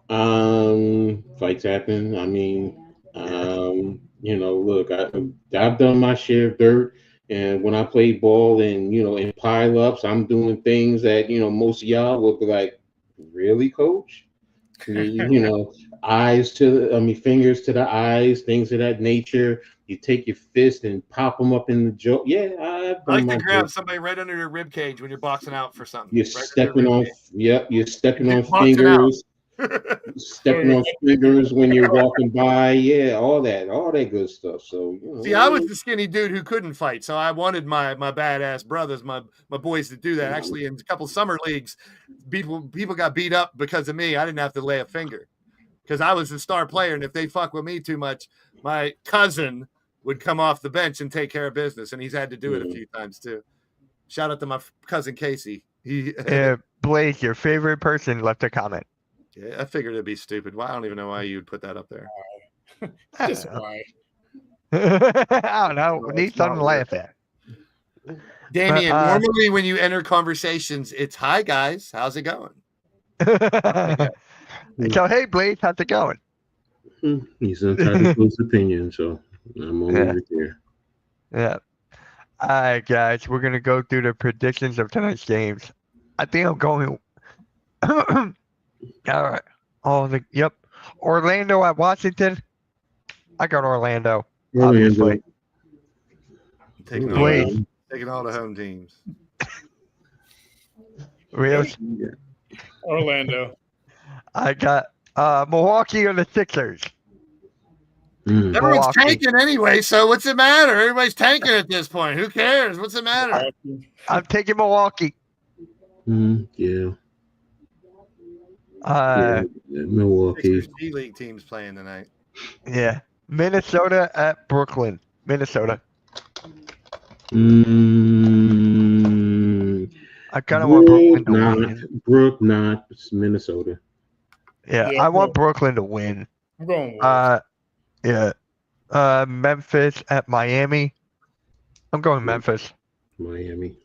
[SPEAKER 4] fights happen. I mean, look, I've done my share of dirt, and when I play ball and in pile-ups, I'm doing things that most of y'all would be like, really, coach? Fingers to the eyes, things of that nature. You take your fist and pop them up in the jaw. Yeah, I've
[SPEAKER 3] I like
[SPEAKER 4] done
[SPEAKER 3] to
[SPEAKER 4] my
[SPEAKER 3] grab
[SPEAKER 4] dirt.
[SPEAKER 3] somebody right under your rib cage when you're boxing out for something.
[SPEAKER 4] You're
[SPEAKER 3] Right
[SPEAKER 4] stepping
[SPEAKER 3] under
[SPEAKER 4] on,
[SPEAKER 3] their
[SPEAKER 4] yep, you're stepping on
[SPEAKER 3] Boxing out.
[SPEAKER 4] fingers. Stepping on fingers when you're walking by, yeah, all that good stuff. So
[SPEAKER 3] See, I was the skinny dude who couldn't fight, so I wanted my badass brothers, my boys, to do that. Actually, in a couple summer leagues, people got beat up because of me. I didn't have to lay a finger because I was the star player, and if they fuck with me too much, my cousin would come off the bench and take care of business, and he's had to do it a few times too. Shout out to my cousin Casey.
[SPEAKER 2] Blake, your favorite person left a comment.
[SPEAKER 3] Yeah, I figured it'd be stupid. Why? I don't even know why you'd put that up there.
[SPEAKER 5] Just why?
[SPEAKER 2] I don't know.
[SPEAKER 3] No,
[SPEAKER 2] Need
[SPEAKER 3] it's not
[SPEAKER 2] something to laugh at.
[SPEAKER 3] Damien,
[SPEAKER 2] But,
[SPEAKER 3] normally when you enter conversations, it's hi guys, how's it going?
[SPEAKER 2] So hey, Blake, how's it going?
[SPEAKER 4] he's entitled to his opinion, so I'm only right there.
[SPEAKER 2] Yeah. All right, guys, we're gonna go through the predictions of tonight's games. I think I'm going. All right. Yep. Orlando at Washington. I got Orlando. Obviously.
[SPEAKER 3] Taking all the home teams.
[SPEAKER 2] Rios.
[SPEAKER 5] Orlando.
[SPEAKER 2] I got Milwaukee or the Sixers.
[SPEAKER 3] Everyone's
[SPEAKER 2] Milwaukee.
[SPEAKER 3] tanking anyway, so what's it matter? Everybody's tanking at this point. Who cares? What's it matter?
[SPEAKER 2] I'm taking Milwaukee.
[SPEAKER 4] Yeah. Milwaukee.
[SPEAKER 3] Sixers G League teams playing tonight.
[SPEAKER 2] Yeah. Minnesota at Brooklyn. Minnesota. I kind of want Brooklyn to win.
[SPEAKER 4] Not Minnesota.
[SPEAKER 2] Yeah, I want Brooklyn to win.
[SPEAKER 5] I'm going Wolves.
[SPEAKER 2] Yeah. Memphis at Miami. I'm going Memphis.
[SPEAKER 4] Miami.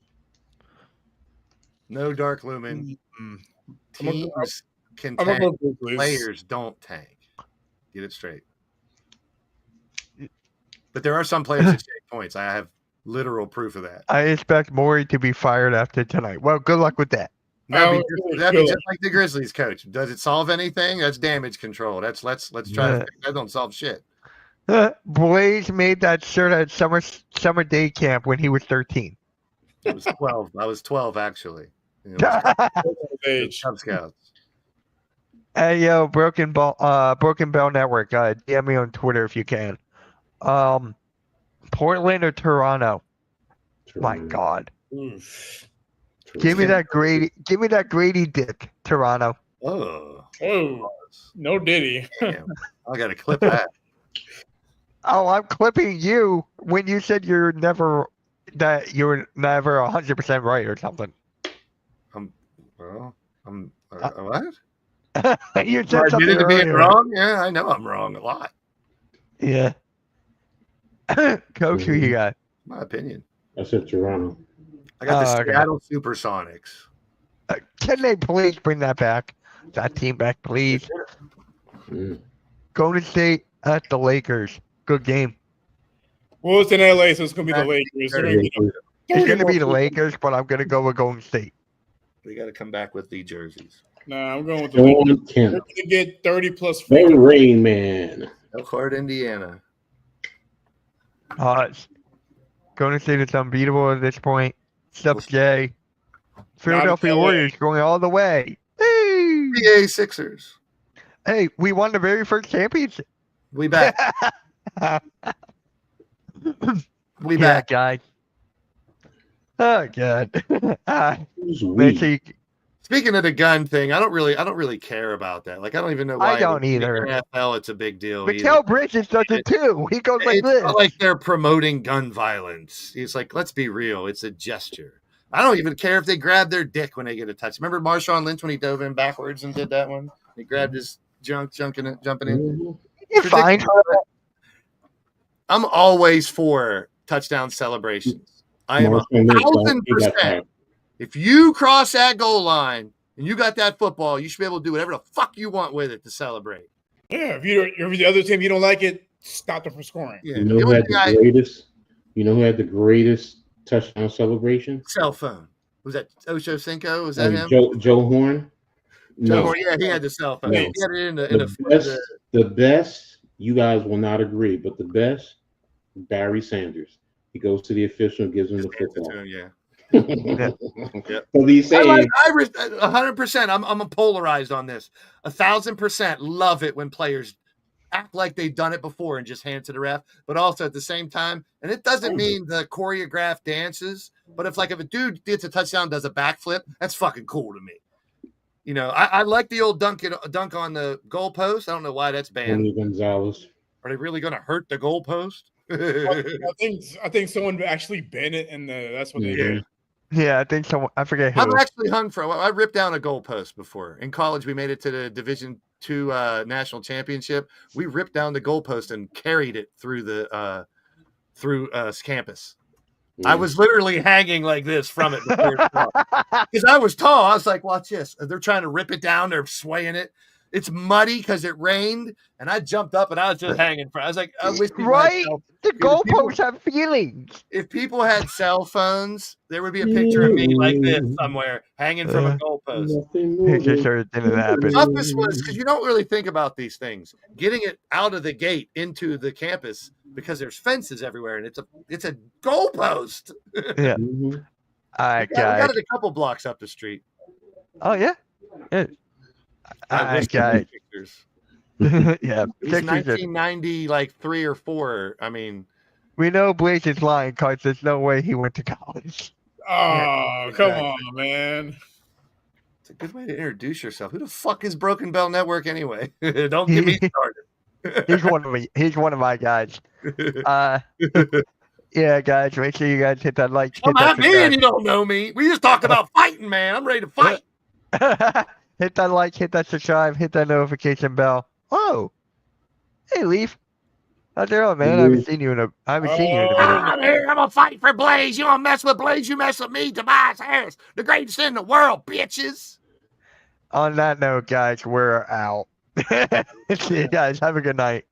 [SPEAKER 3] No Dark Lumen. Teams can
[SPEAKER 5] I'm gonna
[SPEAKER 3] tank.
[SPEAKER 5] go Grizzlies.
[SPEAKER 3] Players don't tank. Get it straight. But there are some players that take points. I have literal proof of that.
[SPEAKER 2] I expect Morey to be fired after tonight. Well, good luck with that.
[SPEAKER 3] That'd be just like the Grizzlies coach. Does it solve anything? That's damage control. Let's try to fix that. Don't solve shit.
[SPEAKER 2] Blaze made that shirt at summer day camp when he was 13.
[SPEAKER 3] It was 12. I was 12 actually.
[SPEAKER 5] Age.
[SPEAKER 3] Cub Scouts.
[SPEAKER 2] Hey yo, Broken Bell Network. DM me on Twitter if you can. Portland or Toronto? My God.
[SPEAKER 5] Oof.
[SPEAKER 2] Give me that Grady dip, Toronto.
[SPEAKER 3] Oh,
[SPEAKER 5] no Diddy.
[SPEAKER 3] damn. I got to clip that.
[SPEAKER 2] Oh, I'm clipping you when you said you're never 100% right or something.
[SPEAKER 3] What?
[SPEAKER 2] You
[SPEAKER 3] I
[SPEAKER 2] said something
[SPEAKER 3] admitted to being
[SPEAKER 2] earlier.
[SPEAKER 3] wrong? Yeah, I know I'm wrong a lot.
[SPEAKER 2] Yeah. Coach, who you got?
[SPEAKER 3] My opinion.
[SPEAKER 4] I said Toronto.
[SPEAKER 3] I got the
[SPEAKER 2] Okay.
[SPEAKER 3] Seattle Supersonics.
[SPEAKER 2] Can they please bring that back? That team back, please. Golden State at the Lakers. Good game.
[SPEAKER 5] Well, it's in LA, so it's gonna be the Lakers. They're gonna be
[SPEAKER 2] It's going to be the Lakers, but I'm going to go with Golden State.
[SPEAKER 3] We got to come back with the jerseys.
[SPEAKER 5] Nah, I'm going with the Lakers.
[SPEAKER 4] John
[SPEAKER 5] They're
[SPEAKER 4] Kemp,
[SPEAKER 5] gonna get 30 plus.
[SPEAKER 4] the Rain Man.
[SPEAKER 3] Elkhart, Indiana.
[SPEAKER 2] Golden State is unbeatable at this point. Steph J. Philadelphia
[SPEAKER 5] Not LA.
[SPEAKER 2] Warriors going all the way. Hey!
[SPEAKER 3] PA Sixers.
[SPEAKER 2] Hey, we won the very first championship.
[SPEAKER 3] We back. We
[SPEAKER 2] Yeah,
[SPEAKER 3] back.
[SPEAKER 2] guys. Oh God.
[SPEAKER 4] Who's
[SPEAKER 2] Let's
[SPEAKER 4] we?
[SPEAKER 2] see.
[SPEAKER 3] Speaking of the gun thing, I don't really care about that. Like, I don't even know why.
[SPEAKER 2] I don't
[SPEAKER 3] in the
[SPEAKER 2] either.
[SPEAKER 3] NFL, it's a big deal.
[SPEAKER 2] Mikael Bridges does it too. He goes like
[SPEAKER 3] It's
[SPEAKER 2] this.
[SPEAKER 3] not like they're promoting gun violence. It's like, let's be real. It's a gesture. I don't even care if they grab their dick when they get a touch. Remember Marshawn Lynch when he dove in backwards and did that one? He grabbed his jumping in.
[SPEAKER 2] You're fine.
[SPEAKER 3] I'm always for touchdown celebrations. I am 1,000%. If you cross that goal line and you got that football, you should be able to do whatever the fuck you want with it to celebrate.
[SPEAKER 5] Yeah, if the other team you don't like it, stop them from scoring.
[SPEAKER 3] Yeah.
[SPEAKER 4] You know who had the greatest? You know who had the greatest touchdown celebration?
[SPEAKER 3] Cell phone. Was that Ocho Cinco? Was that him?
[SPEAKER 4] Joe Horn.
[SPEAKER 3] Joe Horn, yeah, he had the cell phone.
[SPEAKER 4] No.
[SPEAKER 3] He had it in
[SPEAKER 4] The best. You guys will not agree, but the best. Barry Sanders. He goes to the official and gives him the football.
[SPEAKER 3] Yeah.
[SPEAKER 4] So he's saying,
[SPEAKER 3] I 100%. I'm polarized on this. 1,000% love it when players act like they've done it before and just hand it to the ref. But also at the same time, and it doesn't mean the choreographed dances. But if a dude gets a touchdown, does a backflip, that's fucking cool to me. You know, I like the old dunk on the goalpost. I don't know why that's banned.
[SPEAKER 4] Gonzalez.
[SPEAKER 3] Are they really going to hurt the goalpost?
[SPEAKER 5] I think someone actually banned it, and that's what they did.
[SPEAKER 2] Yeah, I think someone. I forget who.
[SPEAKER 3] I'm actually hung for. I ripped down a goalpost before in college. We made it to the Division II national championship. We ripped down the goalpost and carried it through the campus. I was literally hanging like this from it because I was tall. I was like, "Watch this!" They're trying to rip it down. They're swaying it. It's muddy because it rained, and I jumped up and I was just hanging. I was like, "I wish
[SPEAKER 2] the goalposts have feelings."
[SPEAKER 3] If people had cell phones, there would be a picture of me like this somewhere, hanging from a goalpost.
[SPEAKER 2] It just didn't happen.
[SPEAKER 3] The toughest was because you don't really think about these things. Getting it out of the gate into the campus because there's fences everywhere, and it's a goalpost.
[SPEAKER 2] Yeah. All right, guys.
[SPEAKER 3] We got it a couple blocks up the street.
[SPEAKER 2] Oh yeah. All right, guys. Yeah.
[SPEAKER 3] It was 1990, like 3 or 4. I mean,
[SPEAKER 2] we know Blaze is lying because there's no way he went to college.
[SPEAKER 5] Oh, come on, man.
[SPEAKER 3] It's a good way to introduce yourself. Who the fuck is Broken Bell Network anyway? Don't get me started.
[SPEAKER 2] He's one of my guys. Yeah, guys, make sure you guys hit that like.
[SPEAKER 3] I'm not me and you don't know me. We just talk about fighting, man. I'm ready to fight.
[SPEAKER 2] Hit that like, hit that subscribe, hit that notification bell. Oh, hey, Leaf. How's it going, man? I haven't seen you in a minute.
[SPEAKER 3] I'm here. I'm gonna fight for Blaze. You wanna mess with Blaze? You mess with me, Tobias Harris, the greatest in the world, bitches.
[SPEAKER 2] On that note, guys, we're out. See you guys. Have a good night.